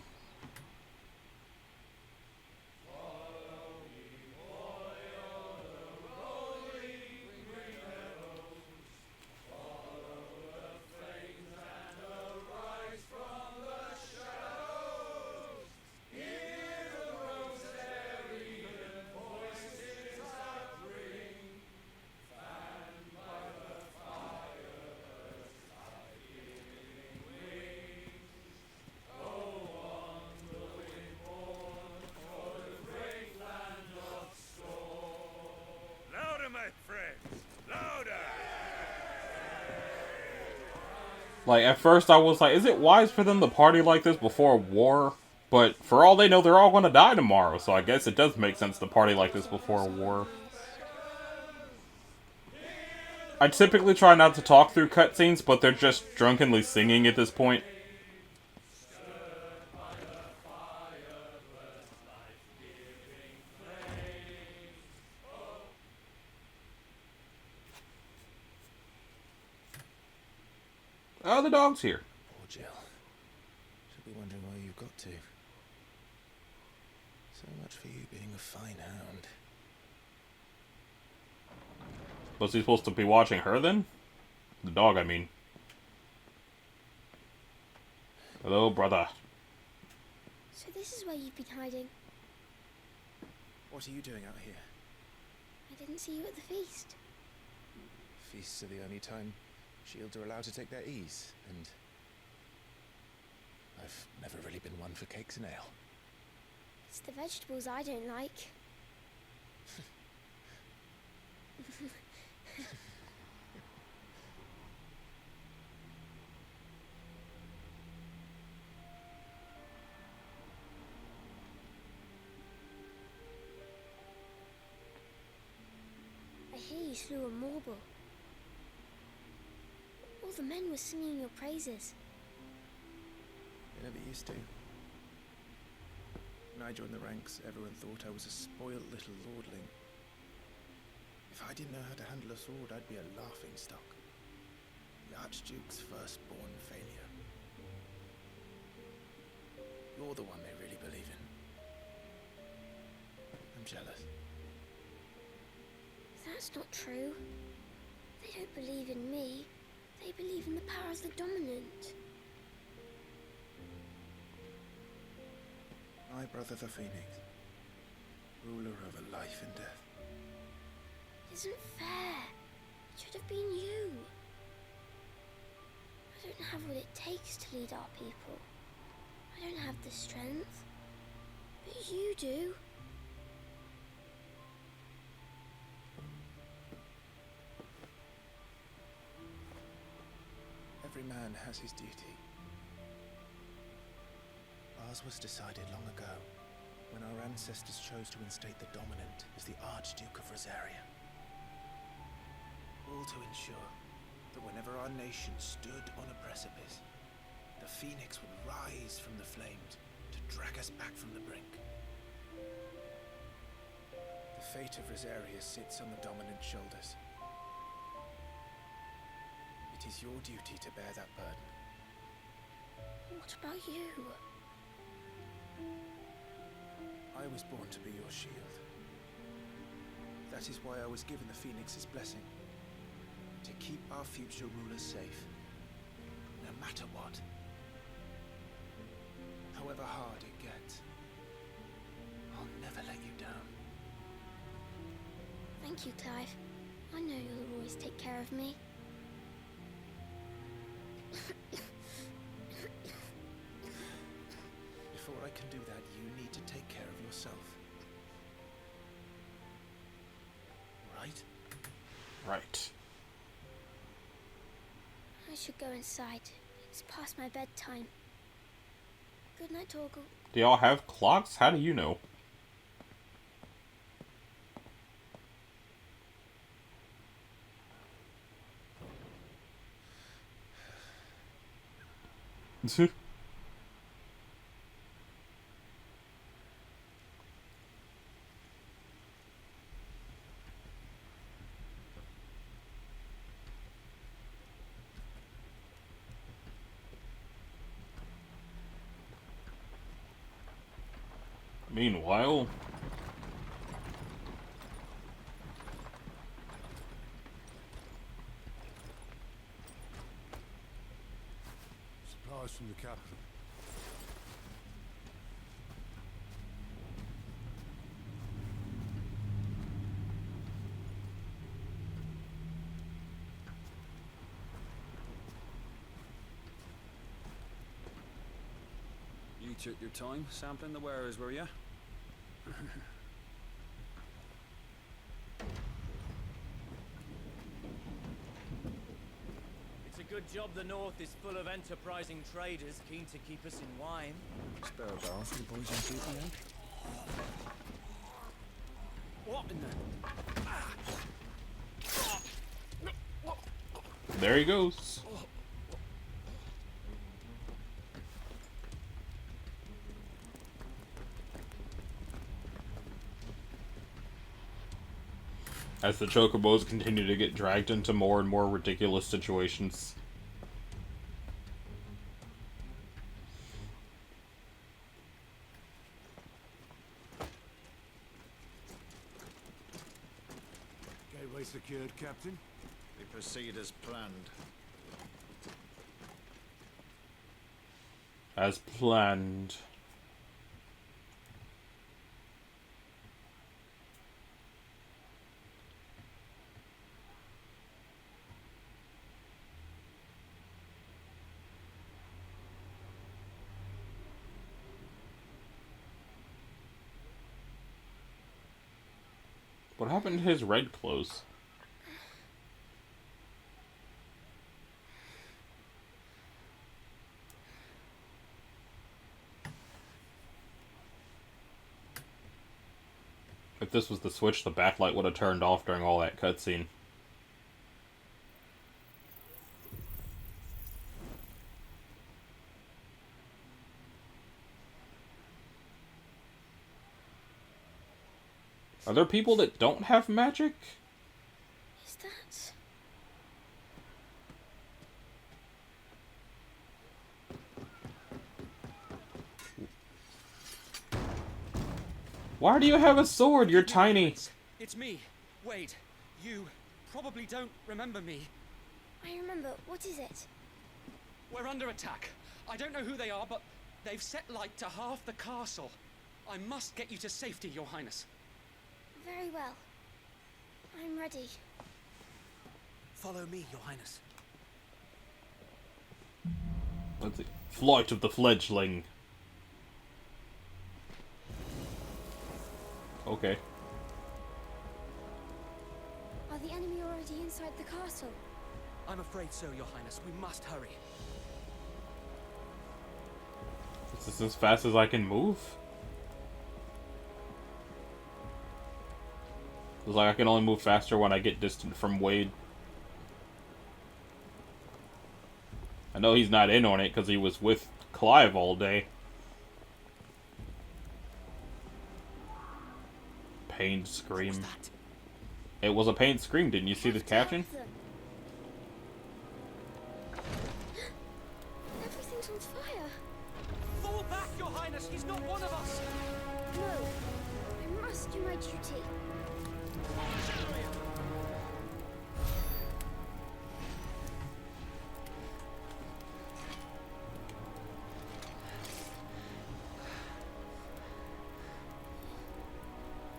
Like, at first I was like, is it wise for them to party like this before war? But for all they know, they're all gonna die tomorrow, so I guess it does make sense to party like this before war. I typically try not to talk through cutscenes, but they're just drunkenly singing at this point. Oh, the dog's here. Poor Jill. She'll be wondering where you got to. So much for you being a fine hound. Was he supposed to be watching her then? The dog, I mean. Hello, brother. So this is where you've been hiding. What are you doing out here? I didn't see you at the feast. Feasts are the only time shields are allowed to take their ease, and I've never really been one for cakes and ale. It's the vegetables I don't like. I hear you slew a Morble. All the men were singing your praises. They never used to. When I joined the ranks, everyone thought I was a spoiled little lordling. If I didn't know how to handle a sword, I'd be a laughingstock. The Archduke's firstborn failure. You're the one they really believe in. I'm jealous. That's not true. They don't believe in me. They believe in the power of the dominant. My brother the Phoenix, ruler over life and death. It isn't fair. It should have been you. I don't have what it takes to lead our people. I don't have the strength. But you do. Every man has his duty. Ours was decided long ago, when our ancestors chose to instate the dominant as the Archduke of Rosaria. All to ensure that whenever our nation stood on a precipice, the Phoenix would rise from the flames to drag us back from the brink. The fate of Rosaria sits on the dominant's shoulders. It is your duty to bear that burden. What about you? I was born to be your shield. That is why I was given the Phoenix's blessing. To keep our future rulers safe. No matter what. However hard it gets. I'll never let you down. Thank you, Clive. I know you'll always take care of me. Before I can do that, you need to take care of yourself. Right? Right. I should go inside. It's past my bedtime. Good night, Torgal. Do y'all have clocks? How do you know? Meanwhile, Supplies from the capital. You took your time sampling the wares, were you? It's a good job the North is full of enterprising traders keen to keep us in wine. Spare a barrel for the boys on duty, eh? What in the... there he goes. As the chocobos continue to get dragged into more and more ridiculous situations. Gateway secured, Captain. We proceed as planned. As planned. What happened to his red clothes? If this was the switch, the backlight would have turned off during all that cutscene. Are there people that don't have magic? Is that... Why do you have a sword? You're tiny. It's me, Wade. You probably don't remember me. I remember. What is it? We're under attack. I don't know who they are, but they've set light to half the castle. I must get you to safety, Your Highness. Very well. I'm ready. Follow me, Your Highness. Let's see. Flight of the Fledgling. Okay. Are the enemy already inside the castle? I'm afraid so, Your Highness. We must hurry. Is this as fast as I can move? Looks like I can only move faster when I get distant from Wade. I know he's not in on it because he was with Clive all day. Pained scream. It was a pained scream, didn't you see the caption? Everything's on fire. Fall back, Your Highness! He's not one of us! No. I must do my duty.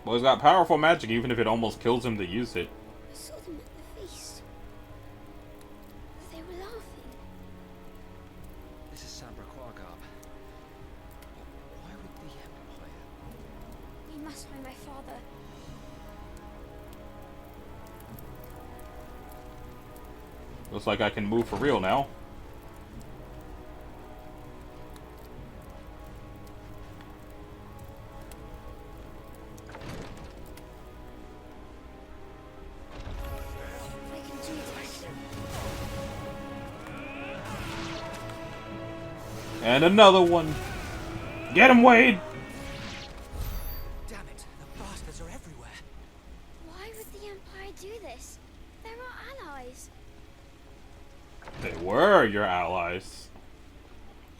Well, he's got powerful magic even if it almost kills him to use it. I saw them at the feast. They were laughing. This is Sabra Quargarb. Why would the Empire? We must find my father. Looks like I can move for real now. I can do this. And another one. Get him, Wade! Damn it! The bastards are everywhere. Why would the Empire do this? They're our allies. They were your allies.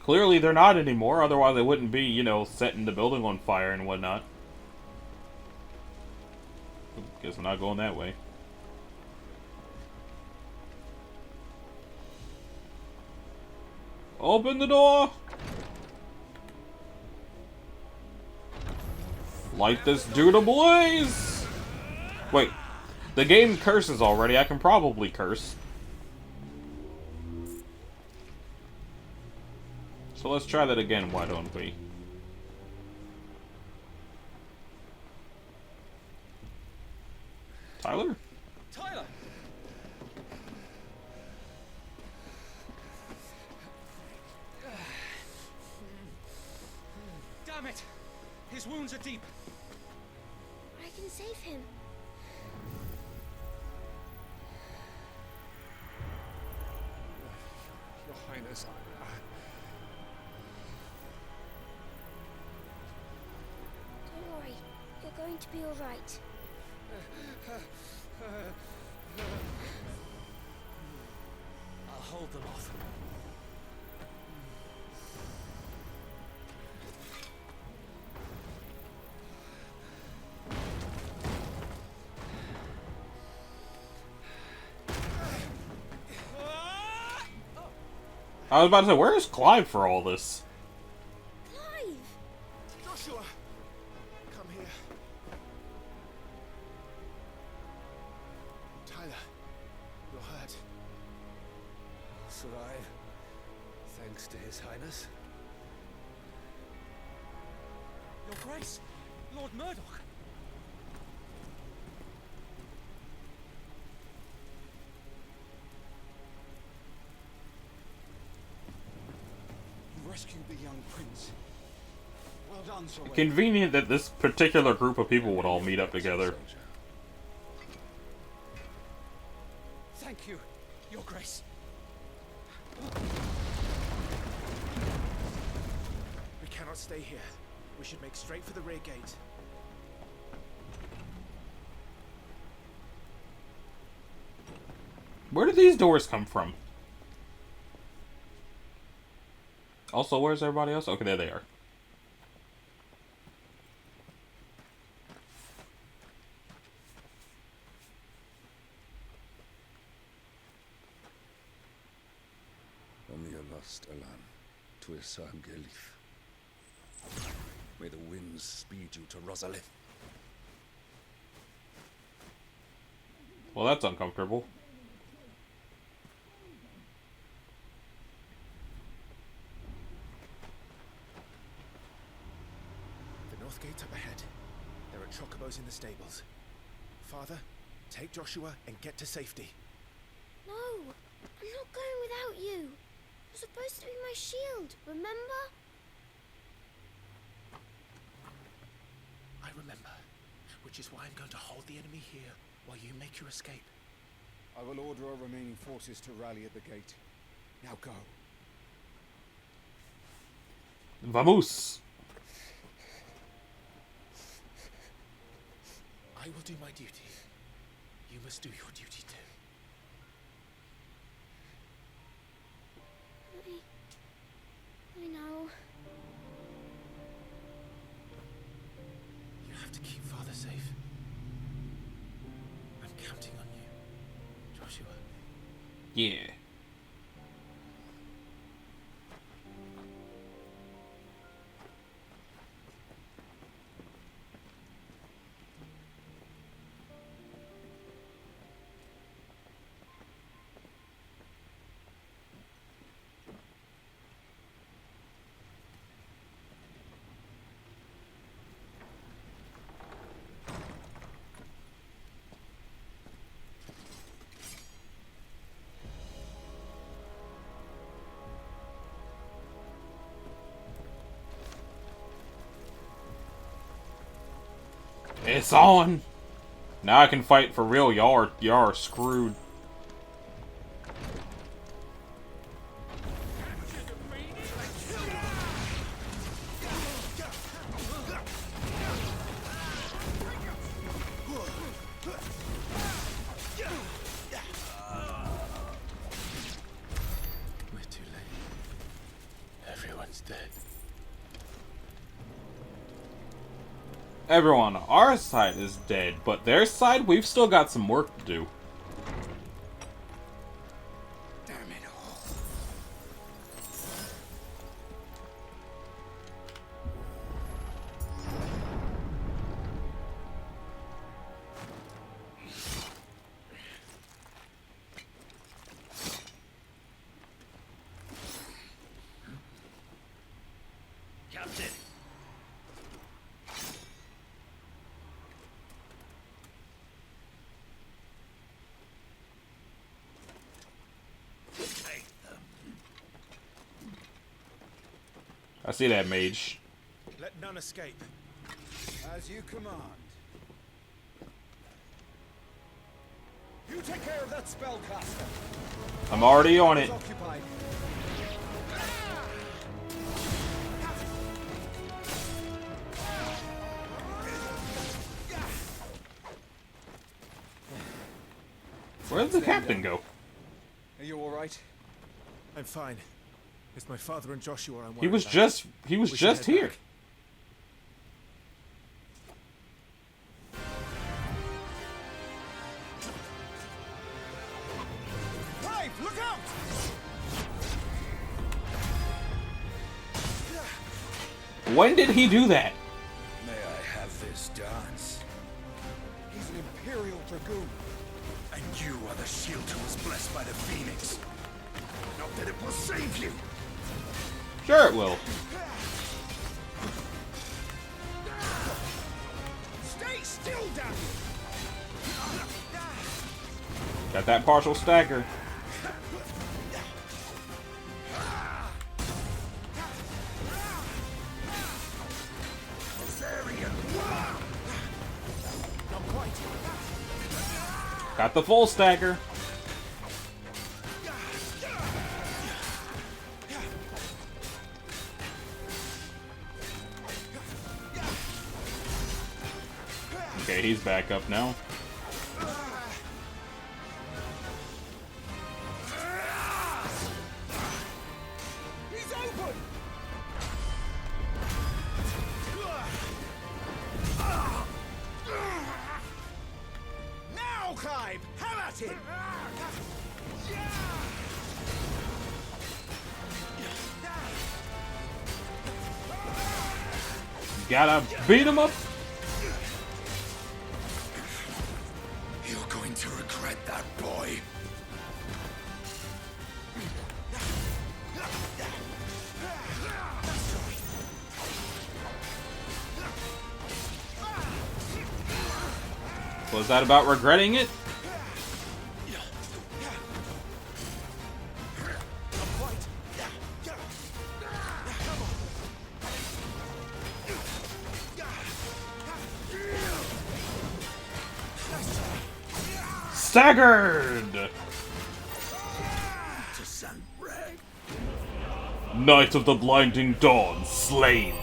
Clearly they're not anymore, otherwise they wouldn't be, you know, setting the building on fire and whatnot. Guess I'm not going that way. Open the door! Light this dude ablaze! Wait, the game curses already, I can probably curse. So let's try that again, why don't we? Tyler? Tyler! Damn it! His wounds are deep. I can save him. Your Highness, Don't worry. You're going to be all right. I'll hold them off. I was about to say, where is Clive for all this? Clive! Joshua! Come here. Tyler, you're hurt. Survive. Thanks to His Highness. Your Grace, Lord Murdoch. You rescued the young prince. Well done, Sir Wayne. Convenient that this particular group of people would all meet up together. Thank you, Your Grace. We cannot stay here. We should make straight for the rear gate. Where did these doors come from? Also, where's everybody else? Okay, there they are. rest, Alan. Tuisam Gelif. May the winds speed you to Rosalith. Well, that's uncomfortable. The north gate's up ahead. There are chocobos in the stables. Father, take Joshua and get to safety. No, I'm not going without you. You're supposed to be my shield, remember? I remember, which is why I'm going to hold the enemy here while you make your escape. I will order our remaining forces to rally at the gate. Now go. Vamos! I will do my duty. You must do your duty too. I know. You have to keep Father safe. I'm counting on you, Joshua. Yeah. It's on! Now I can fight for real. Y'all are screwed. We're too late. Everyone's dead. Everyone on our side is dead, but their side, we've still got some work to do. Damn it all. Captain! I see that, mage. Let none escape. As you command. You take care of that spellcaster. I'm already on it. Occupied. Where did the captain go? Are you all right? I'm fine. It's my father and Joshua I'm worried He was about. just We should just head here. back. Clive, look out! When did he do that? May I have this dance? He's an Imperial Dragoon. And you are the shield who was blessed by the Phoenix. Not that it will save you. Sure it will. Stay still, damn you! Got that partial stagger. Got the full stagger. Okay, he's back up now. He's open! Now, Clive! Have at him! Gotta beat him up. You're going to regret that, boy. Was that about regretting it? Staggered! Night of the Blinding Dawn slain.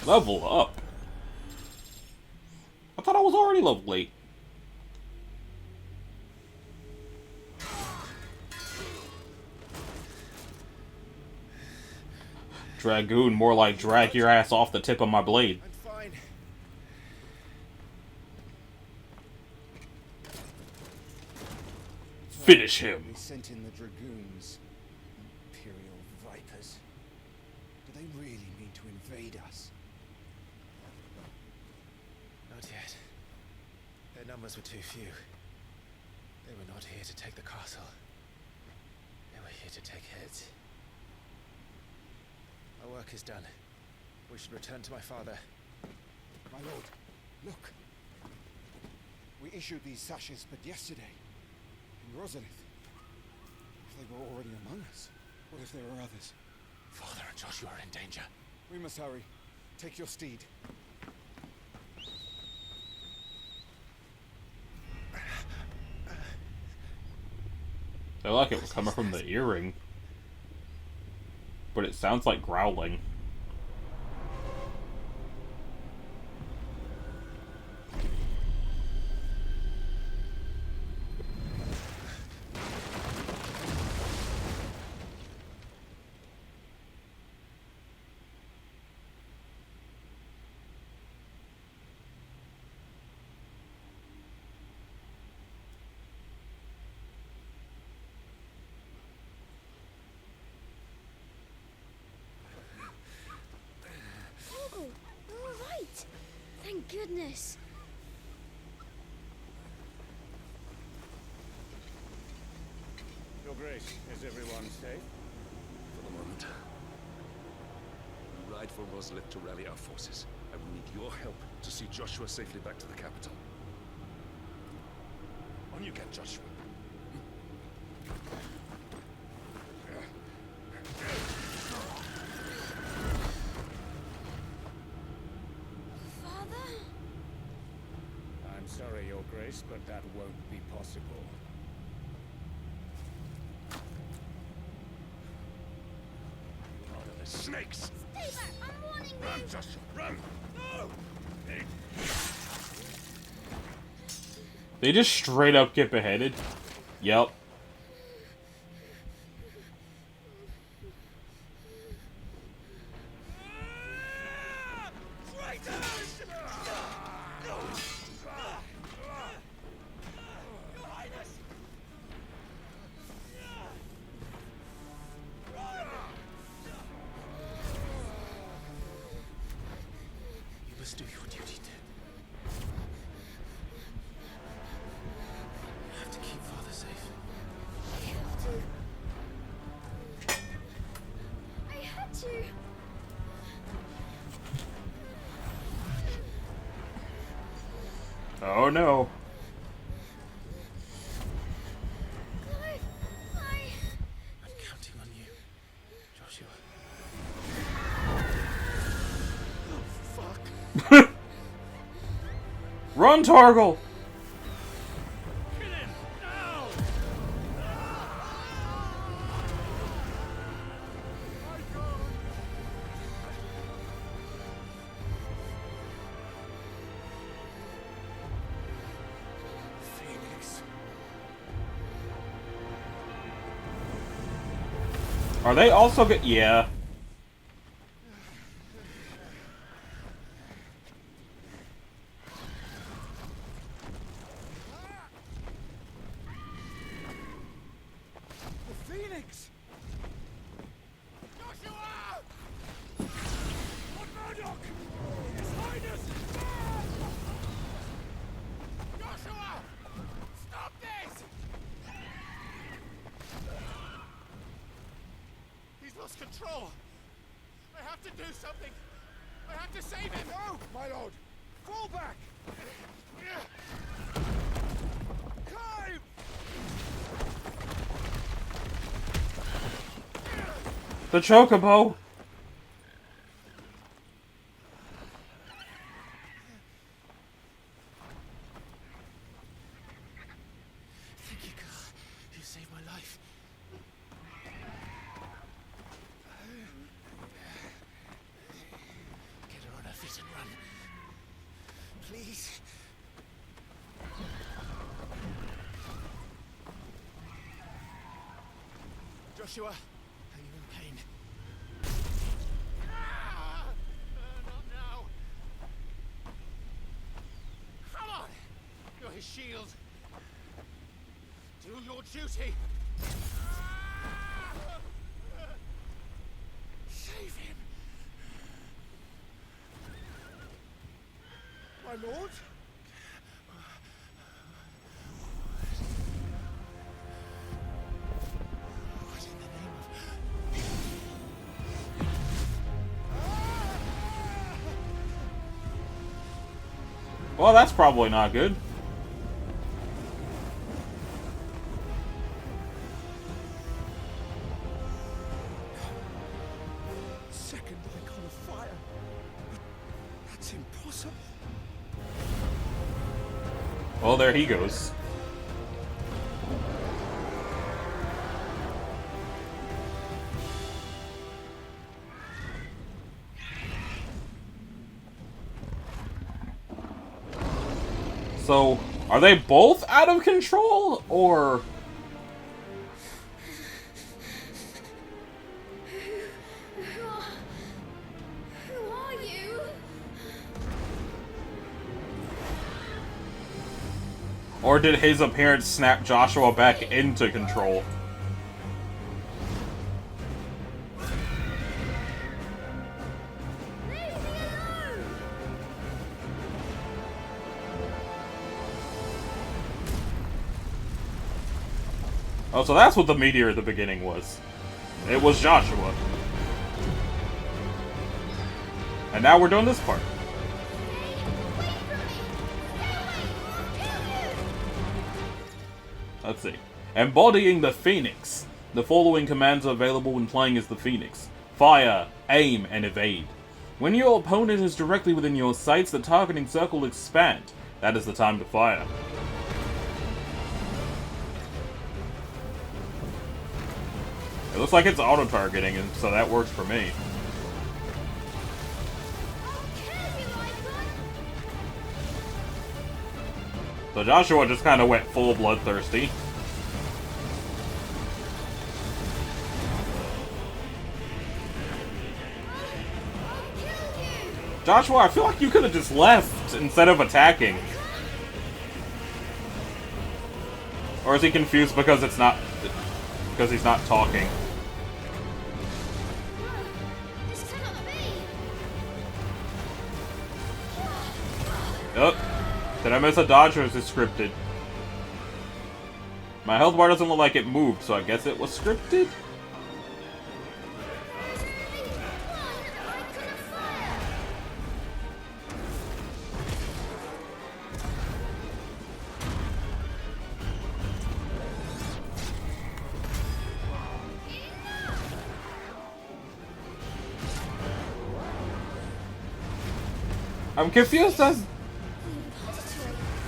Level up. I thought I was already level 8. Dragoon, more like drag your ass off the tip of my blade. I'm fine. Finish him. They sent in the dragoons. Imperial vipers. Do they really mean to invade us? Not yet. Their numbers were too few. They were not here to take the castle. They were here to take heads. Our work is done. We should return to my father. My lord, look. We issued these sashes but yesterday. In Rosalith. If they were already among us. What if there were others? Father and Joshua are in danger. We must hurry. Take your steed. I like it coming from the earring. But it sounds like growling. Thank goodness. Your Grace, is everyone safe? For the moment. We ride for Rosalith to rally our forces. I will need your help to see Joshua safely back to the capital. On you get, Joshua. I'm sorry, Your Grace, but that won't be possible. Father, the snakes! Stay back! I'm warning you! Run, Joshua, run! No! They just straight up get beheaded. Yep. You must do your duty too. You have to keep Father safe. I had to. Oh no. I'm counting on you, Joshua. Oh, fuck. Run, Targle! Phoenix. Are they also get? Yeah. The Phoenix! lost control. I have to do something. I have to save him. No, my lord. Fall back. Climb. The chocobo. Thank you, God. You saved my life. Get her on her feet and run. Please. Joshua, are you in pain? Not now. Come on! You're his shield. Do your duty. Save him. My lord? What in the name of... Well, that's probably not good. Second icon of fire. That's impossible. Well, there he goes. So, are they both out of control, or... Who are you? Or did his appearance snap Joshua back into control? Oh, so that's what the meteor at the beginning was. It was Joshua. And now we're doing this part. Let's see. Embodying the Phoenix. The following commands are available when playing as the Phoenix. Fire, aim, and evade. When your opponent is directly within your sights, the targeting circle will expand. That is the time to fire. It looks like it's auto-targeting, and so that works for me. So Joshua just kind of went full bloodthirsty. Joshua, I feel like you could have just left instead of attacking. Or is he confused because it's not... because he's not talking? Oh, did I miss a dodge or is it scripted? My health bar doesn't look like it moved, so I guess it was scripted? I'm confused as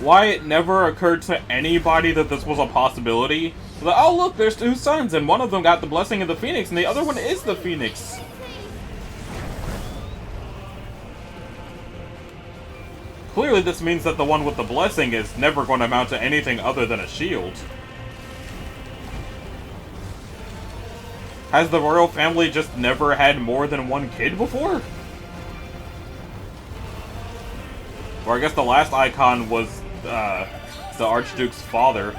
why it never occurred to anybody that this was a possibility. Like, oh look, there's two sons, and one of them got the blessing of the Phoenix, and the other one is the Phoenix. Clearly this means that the one with the blessing is never going to amount to anything other than a shield. Has the royal family just never had more than one kid before? Or I guess the last icon was the Archduke's father.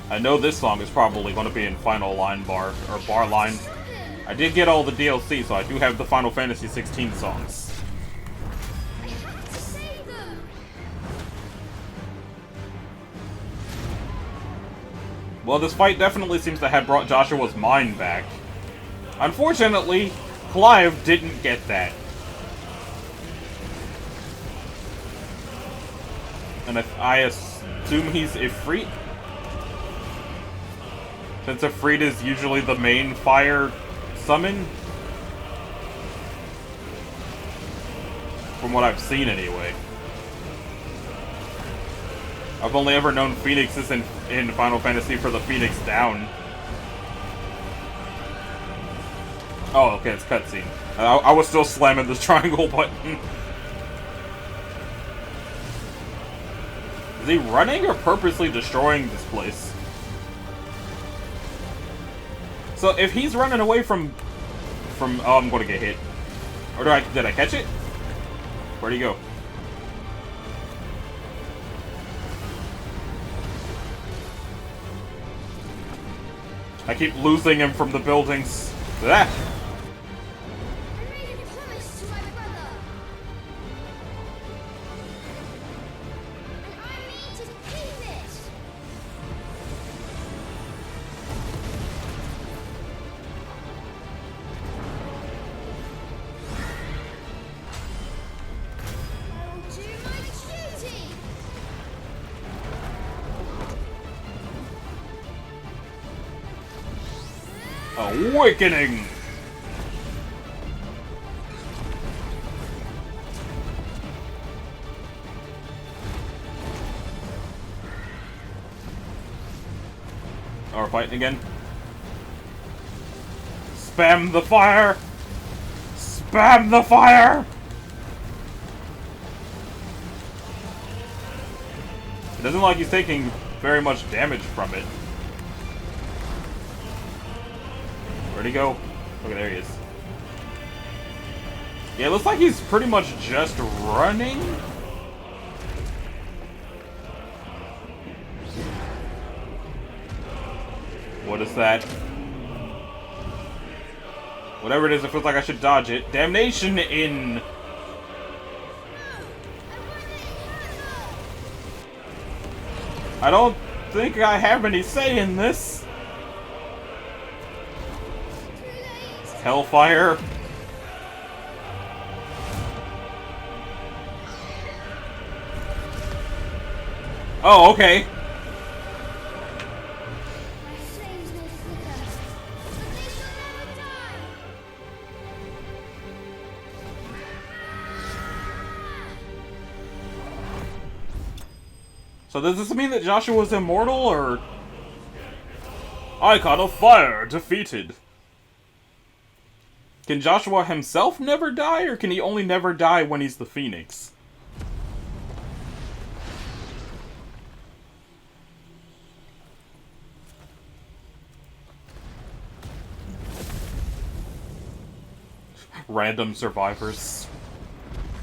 I know this song is probably going to be in Final Line Bar, or Bar Line. I did get all the DLC, so I do have the Final Fantasy XVI songs. Well, this fight definitely seems to have brought Joshua's mind back. Unfortunately, Clive didn't get that. And if I assume he's Ifrit? Since Ifrit is usually the main fire summon? From what I've seen, anyway. I've only ever known Phoenixes in Final Fantasy for the Phoenix down. Oh, okay, it's cutscene. I was still slamming this triangle button. Is he running or purposely destroying this place? So if he's running away from oh, I'm gonna get hit. Or did I catch it? Where'd he go? I keep losing him from the buildings. Ah! Awakening! Oh, we're fighting again. Spam the fire! Spam the fire! It doesn't look like he's taking very much damage from it. Where'd he go? Okay, there he is. Yeah, it looks like he's pretty much just running. What is that? Whatever it is, it feels like I should dodge it. Damnation in! I don't think I have any say in this. Hellfire. Oh, okay. So does this mean that Joshua's immortal, or... Icon of Fire defeated. Can Joshua himself never die, or can he only never die when he's the Phoenix? Random survivors.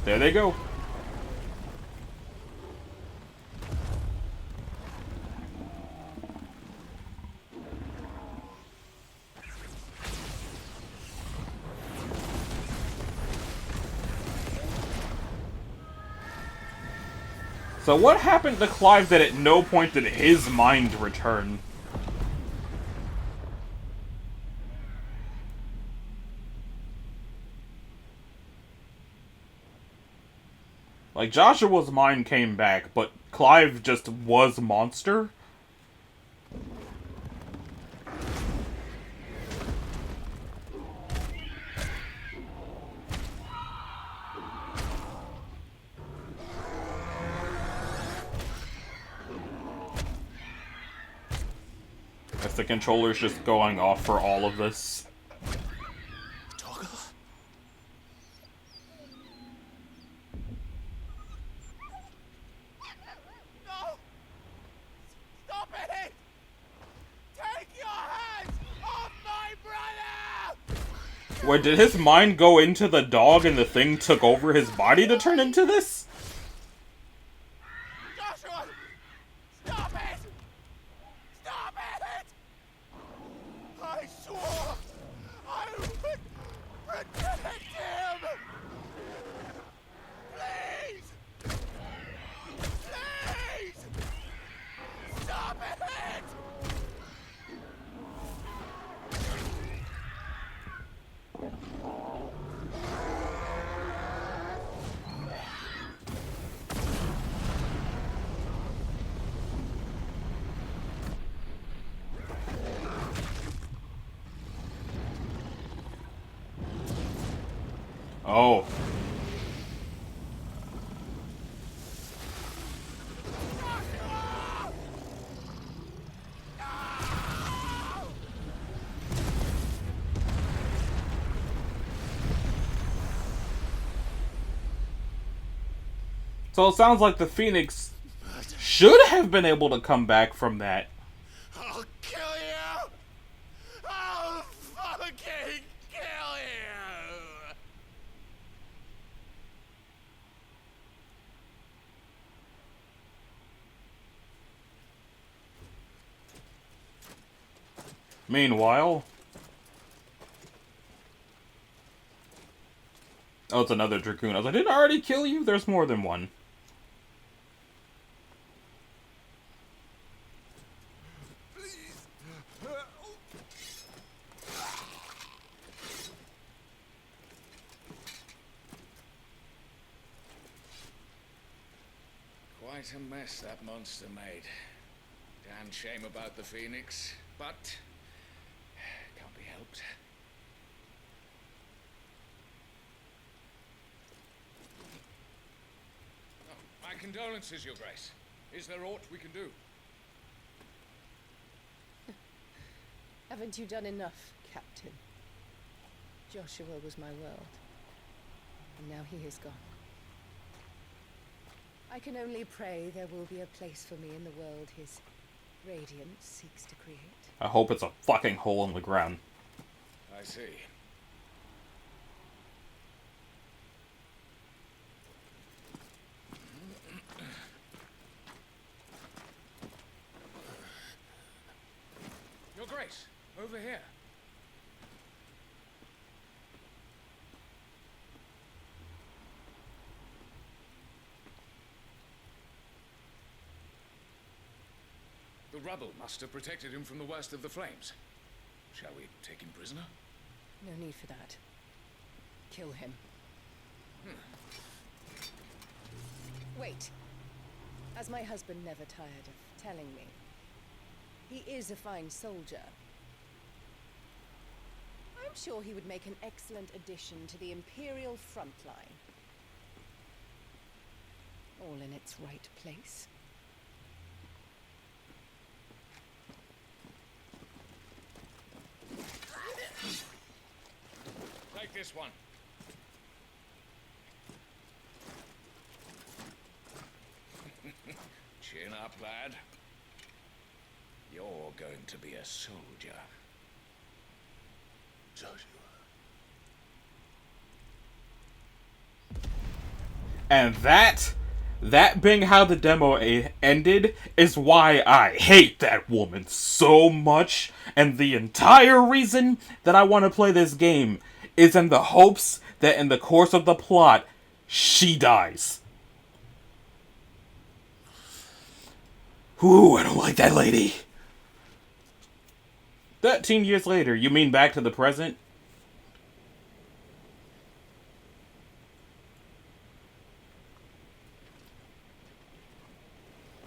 There they go. So what happened to Clive that at no point did his mind return? Like, Joshua's mind came back, but Clive just was monster? Guess the controller's just going off for all of this. Wait, did his mind go into the dog and the thing took over his body to turn into this? Joshua! Stop it! Stop it! I swore I would protect him! Please! Please! Stop it! Oh. So it sounds like the Phoenix should have been able to come back from that. I'll kill you! I'll fucking kill you! Meanwhile... Oh, it's another Dragoon. I was like, didn't I already kill you? There's more than one. Quite a mess that monster made. Damn shame about the Phoenix, but can't be helped. Oh, my condolences, Your Grace. Is there aught we can do? Haven't you done enough, Captain? Joshua was my world, and now he is gone. I can only pray there will be a place for me in the world his radiance seeks to create. I hope it's a fucking hole in the ground. I see. Your Grace, over here. The rubble must have protected him from the worst of the flames. Shall we take him prisoner? No need for that. Kill him. Wait. As my husband never tired of telling me, he is a fine soldier. I'm sure he would make an excellent addition to the Imperial front line. All in its right place. Take this one. Chin up, lad. You're going to be a soldier. Joshua. And that being how the demo ended is why I hate that woman so much, and the entire reason that I want to play this game is in the hopes that in the course of the plot, she dies. Ooh, I don't like that lady. 13 years later, you mean back to the present?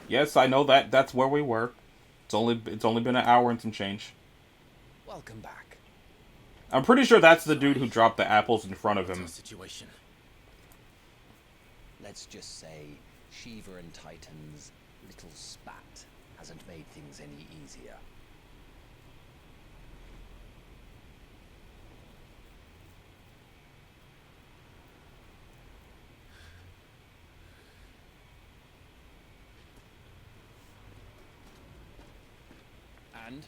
Yes, I know that's where we were. It's only been an hour and some change. Welcome back. I'm pretty sure that's the dude who dropped the apples in front of him. Situation. Let's just say Shiva and Titan's little spat hasn't made things any easier. And?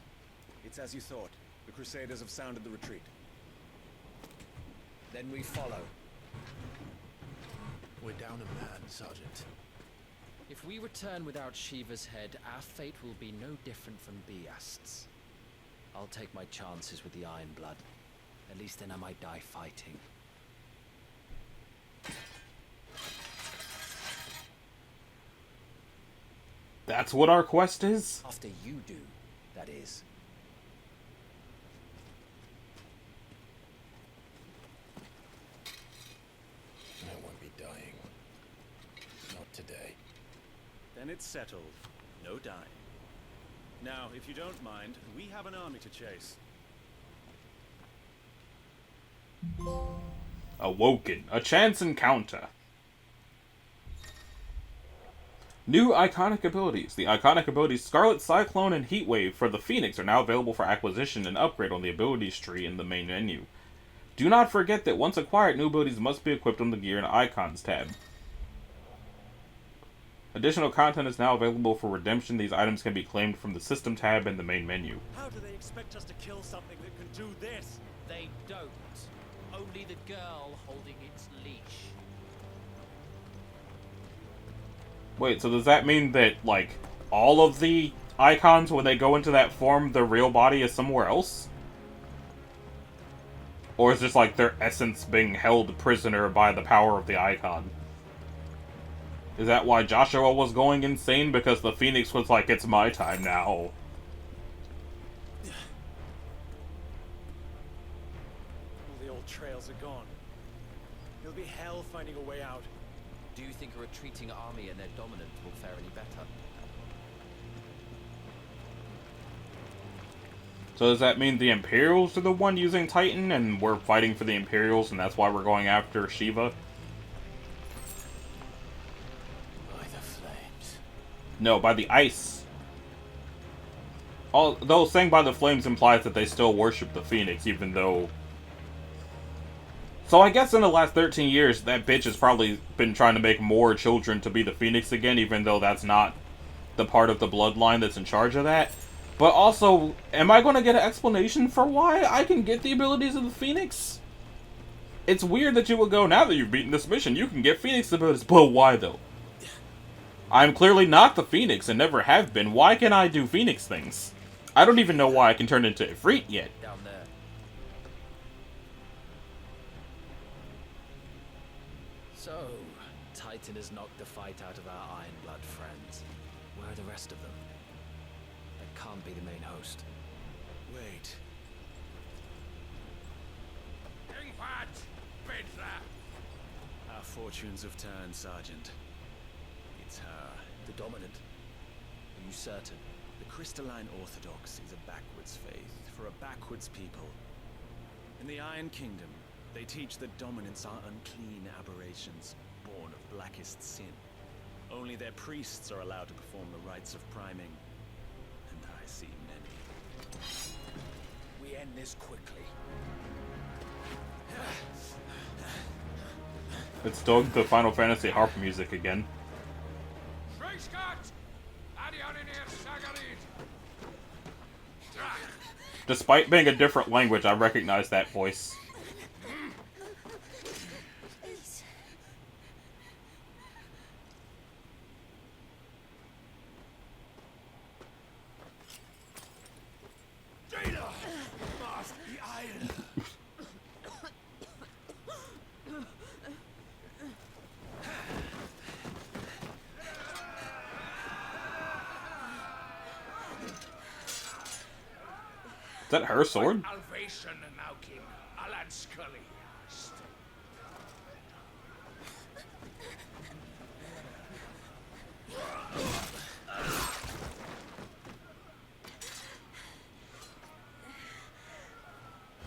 It's as you thought. The Crusaders have sounded the retreat. Then we follow. We're down a man, Sergeant. If we return without Shiva's head, our fate will be no different from Biast's. I'll take my chances with the Iron Blood. At least then I might die fighting. That's what our quest is? After you do, that is. I won't be dying. Not today. Then it's settled. No dying. Now, if you don't mind, we have an army to chase. Awoken. A chance encounter. New iconic abilities. The iconic abilities Scarlet Cyclone and Heatwave for the Phoenix are now available for acquisition and upgrade on the abilities tree in the main menu. Do not forget that once acquired, new abilities must be equipped on the Gear and Icons tab. Additional content is now available for redemption. These items can be claimed from the System tab in the main menu. How do they expect us to kill something that can do this? They don't. Only the girl holding its leash. Wait, so does that mean that, like, all of the icons, when they go into that form, their real body is somewhere else? Or is just, like, their essence being held prisoner by the power of the icon? Is that why Joshua was going insane? Because the Phoenix was like, it's my time now. All the old trails are gone. It'll be hell finding a way out. Do you think a retreating army and their dominant will fare any better? So does that mean the Imperials are the one using Titan, and we're fighting for the Imperials, and that's why we're going after Shiva? By the flames. No, by the ice. Although saying by the flames implies that they still worship the Phoenix, even though... So I guess in the last 13 years, that bitch has probably been trying to make more children to be the Phoenix again, even though that's not the part of the bloodline that's in charge of that. But also, am I going to get an explanation for why I can get the abilities of the Phoenix? It's weird that you will go, now that you've beaten this mission, you can get Phoenix abilities, but why though? I'm clearly not the Phoenix and never have been. Why can I do Phoenix things? I don't even know why I can turn into Ifrit yet. Down there. So, Titan has knocked the fight out of our Ironblood friends. Where are the rest of them? That can't be the main host. Wait. Our fortunes have turned, Sergeant. It's her. The dominant. Are you certain? The Crystalline Orthodox is a backwards faith for a backwards people. In the Iron Kingdom, they teach that dominants are unclean aberrations, born of blackest sin. Only their priests are allowed to perform the rites of priming. And I see many. We end this quickly. It's Doug, the Final Fantasy harp music again. Despite being a different language, I recognize that voice. Is that her sword?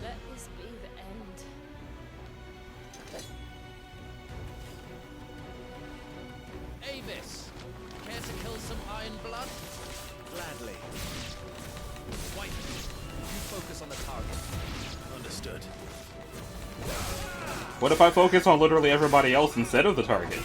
Let this be the end. Avis! Care to kill some Ironblood? Gladly. White, you focus on the target. Understood. What if I focus on literally everybody else instead of the target?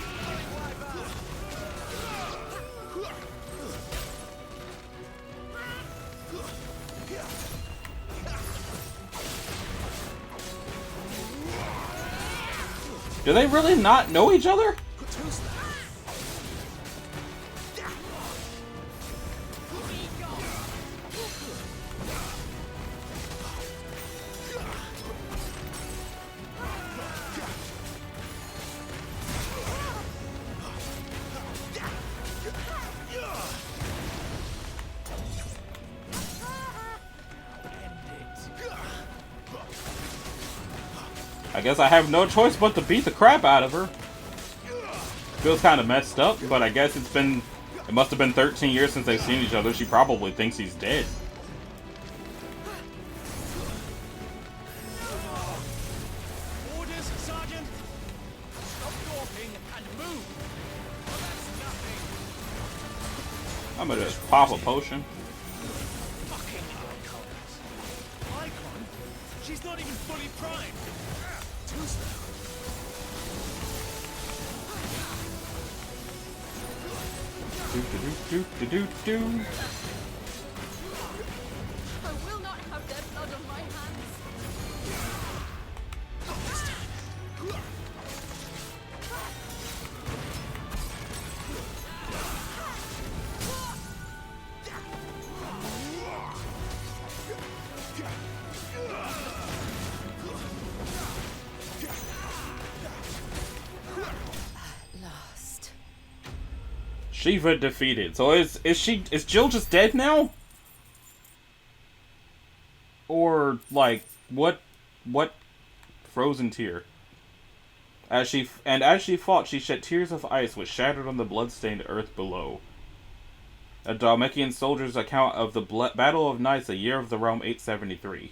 Do they really not know each other? I guess I have no choice but to beat the crap out of her. Feels kind of messed up, but I guess it must have been 13 years since they've seen each other. She probably thinks he's dead. Orders, Sergeant! I'm gonna just pop a potion. Fucking icons. Icon? She's not even fully primed. Too slow. Do. I will not have their blood on my hands. Last. Shiva defeated. So is Jill just dead now? Or like what frozen tear? As she fought, she shed tears of ice which shattered on the blood-stained earth below. A Dhalmekian soldier's account of the Battle of Knights, a year of the realm 873.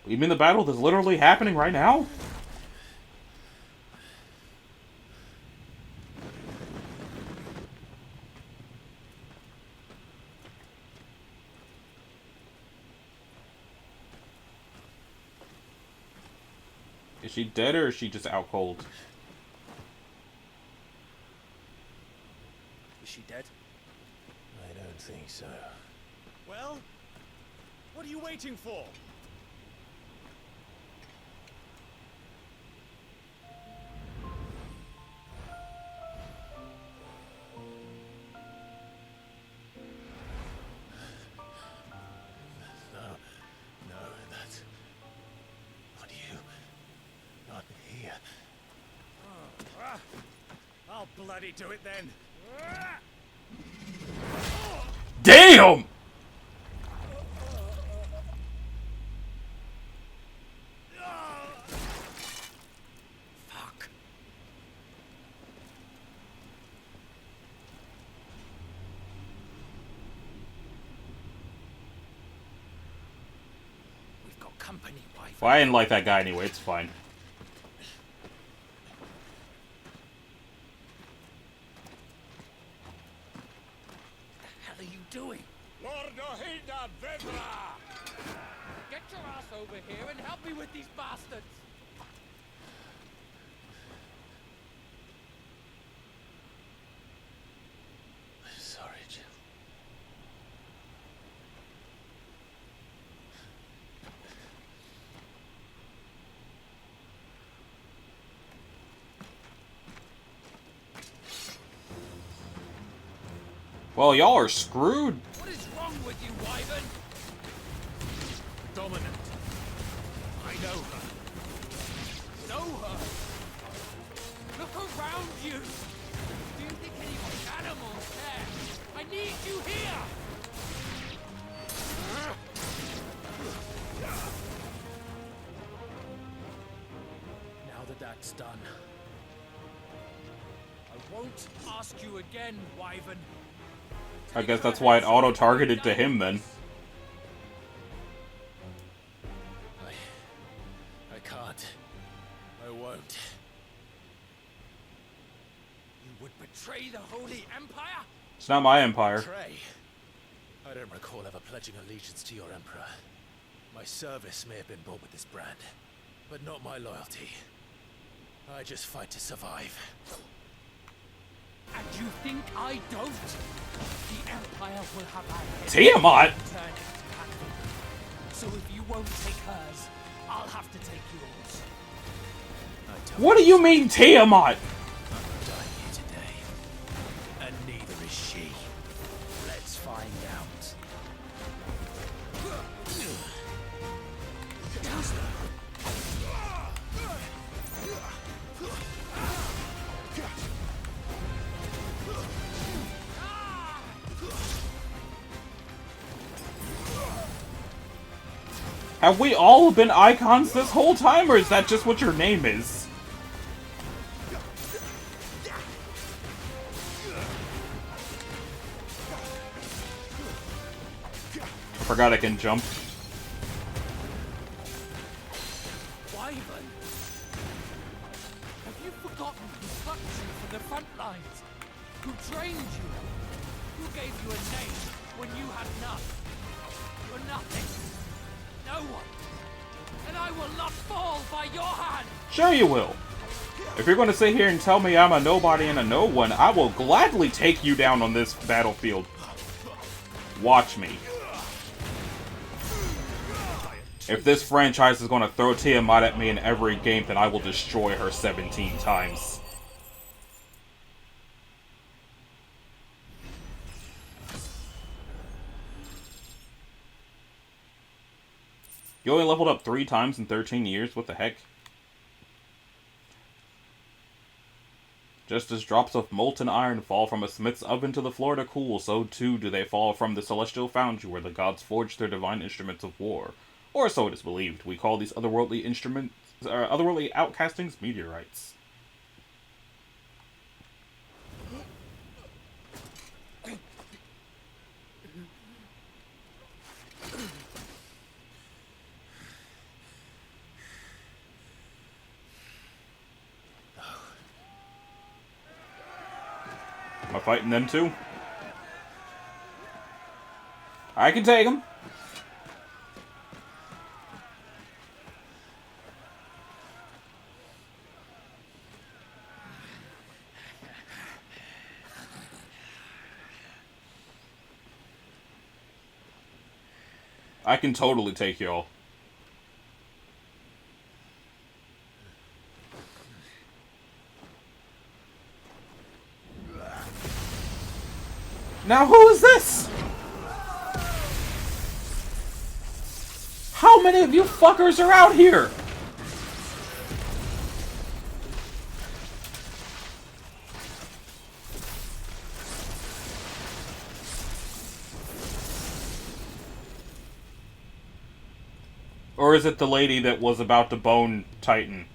You mean the battle is literally happening right now? Is she dead or is she just out cold? Is she dead? I don't think so. Well, what are you waiting for? No, that's not you. Not here. I'll bloody do it then. Damn! Fuck. We've got company, wife. Well, I didn't like that guy anyway, it's fine. What are you doing? Lord Ohida Vedra! Get your ass over here and help me with these bastards! I'm sorry, Jill. Well, y'all are screwed. What is wrong with you, Wyvern? Dominant. I know her. Know her? Look around you! Do you think any animals care? I need you here! Now that that's done, I won't ask you again, Wyvern. I guess that's why it auto-targeted to him then. I can't. I won't. You would betray the Holy Empire? It's not my empire. Betray? I don't recall ever pledging allegiance to your emperor. My service may have been bought with this brand, but not my loyalty. I just fight to survive. And you think I don't? The Empire will have our Tiamat! turn into cattle. So if you won't take hers, I'll have to take yours. What do you mean, Tiamat? I'm not dying here today. And neither is she. Let's find out. Have we all been icons this whole time, or is that just what your name is? I forgot I can jump. Wyvern! Have you forgotten who plucked you from the front lines? Who trained you? Who gave you had none. For nothing. No one. And I will not fall by your hand. Sure you will. If you're going to sit here and tell me I'm a nobody and a no one, I will gladly take you down on this battlefield. Watch me. If this franchise is going to throw Tiamat at me in every game, then I will destroy her 17 times. You only leveled up 3 times in 13 years? What the heck? Just as drops of molten iron fall from a smith's oven to the floor to cool, so too do they fall from the celestial foundry where the gods forged their divine instruments of war. Or so it is believed. We call these otherworldly instruments, otherworldly outcastings, meteorites. Am I fighting them too? I can take them. I can totally take y'all. Now who is this? How many of you fuckers are out here? Or is it the lady that was about to bone Titan?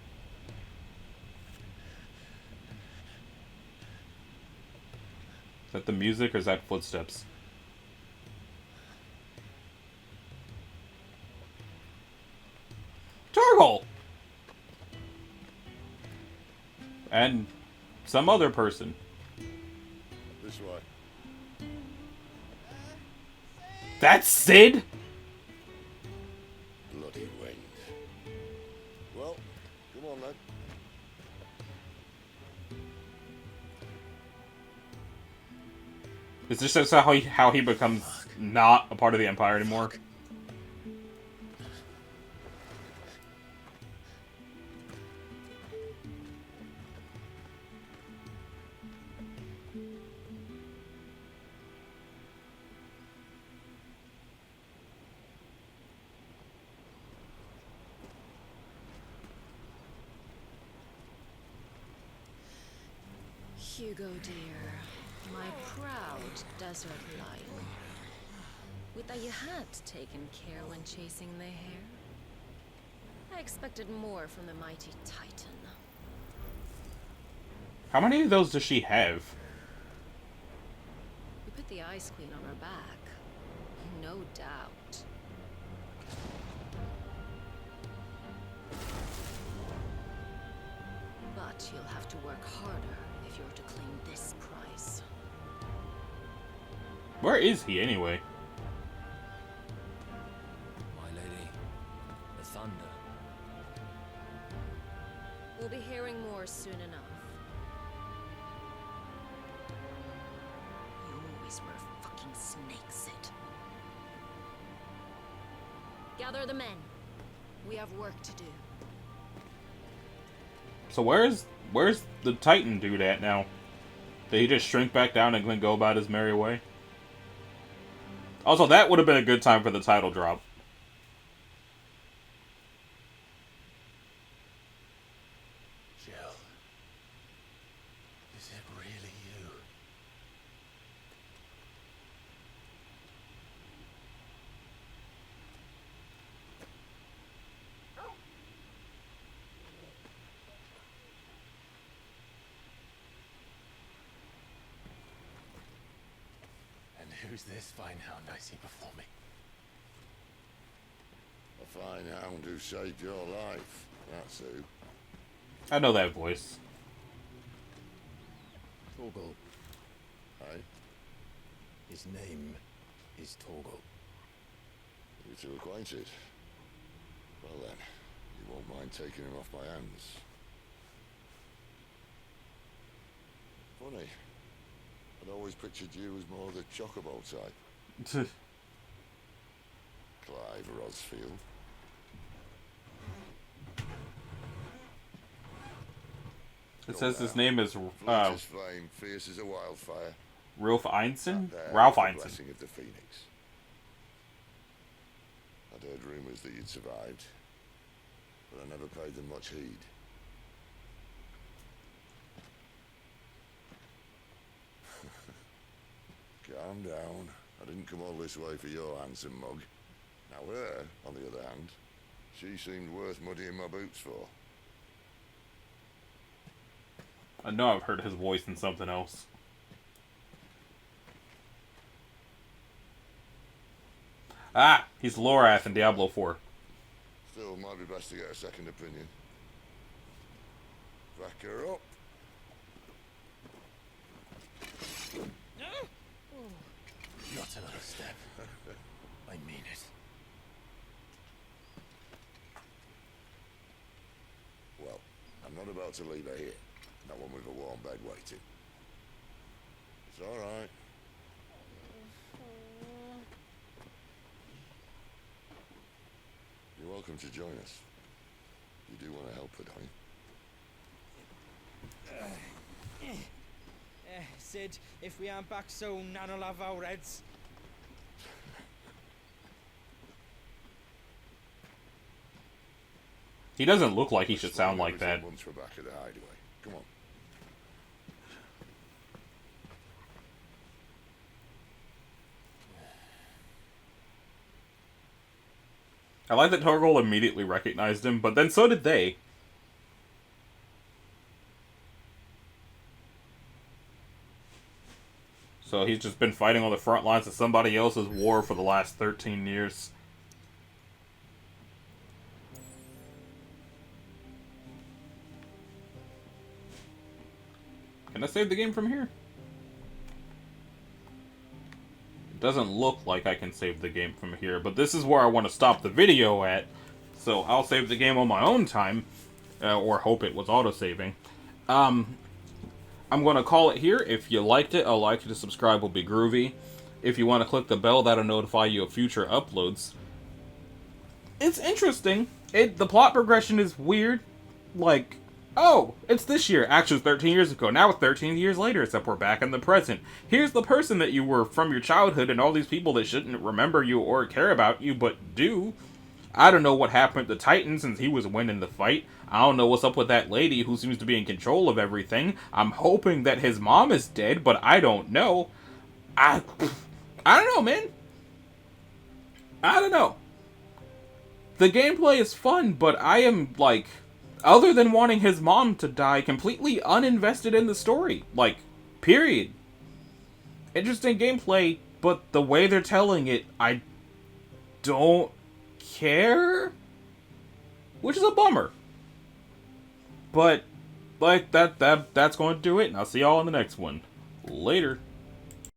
Is that the music or is that footsteps? Turgle! And some other person. This way. That's Sid? Bloody wind. Well, come on then. Is this just how he becomes not a part of the Empire anymore? Hugo, dear, my proud desert lion. Would that you had taken care when chasing the hare? I expected more from the mighty Titan. How many of those does she have? We put the Ice Queen on her back. No doubt. But you'll have to work harder if you're to claim this prize. Where is he anyway? My lady, the thunder. We'll be hearing more soon enough. You always were a fucking snake, Sid. Gather the men. We have work to do. So where's the Titan dude at now? Did he just shrink back down and then go about his merry way? Also, that would have been a good time for the title drop. Jill. Is it really you? And who's this fine hound I see before me? A fine hound who saved your life. That's who. I know that voice. Torgal. Aye. His name is Torgal. You two acquainted? Well then, you won't mind taking him off my hands. Funny. I'd always pictured you as more the chocobo type. Clive Rosfield. It says his name is Fleet as flame, fierce as a wildfire. Ralph Einstein? There Ralph is the Einstein. blessing of the Phoenix. I'd heard rumours that you'd survived, but I never paid them much heed. Calm down. I didn't come all this way for your handsome mug. Now her, on the other hand, she seemed worth muddying my boots for. I know I've heard his voice in something else. Ah, he's Lorath in Diablo 4. Still, might be best to get a second opinion. Back her up. Not another step. I mean it. Well, I'm not about to leave her here. Not one with a warm bed waiting. It's all right. You're welcome to join us. You do want to help her, don't you? Sid, if we aren't back soon, Nan'll have our heads. He doesn't look like he should sound like that. Once we're back at the hideaway. Come on. I like that Torgal immediately recognized him, but then so did they. So he's just been fighting on the front lines of somebody else's war for the last 13 years. Can I save the game from here? It doesn't look like I can save the game from here, but this is where I want to stop the video at. So I'll save the game on my own time, or hope it was autosaving. I'm going to call it here. If you liked it, a like and a subscribe will be groovy. If you want to click the bell, that'll notify you of future uploads. It's interesting. The plot progression is weird. Like, oh, it's this year. Actually, it's 13 years ago. Now it's 13 years later, except we're back in the present. Here's the person that you were from your childhood and all these people that shouldn't remember you or care about you, but do. I don't know what happened to Titan since he was winning the fight. I don't know what's up with that lady who seems to be in control of everything. I'm hoping that his mom is dead, but I don't know. I don't know, man. I don't know. The gameplay is fun, but I am, like, other than wanting his mom to die, completely uninvested in the story. Like, period. Interesting gameplay, but the way they're telling it, I don't care? Which is a bummer. But, like, that's going to do it, and I'll see y'all in the next one. Later.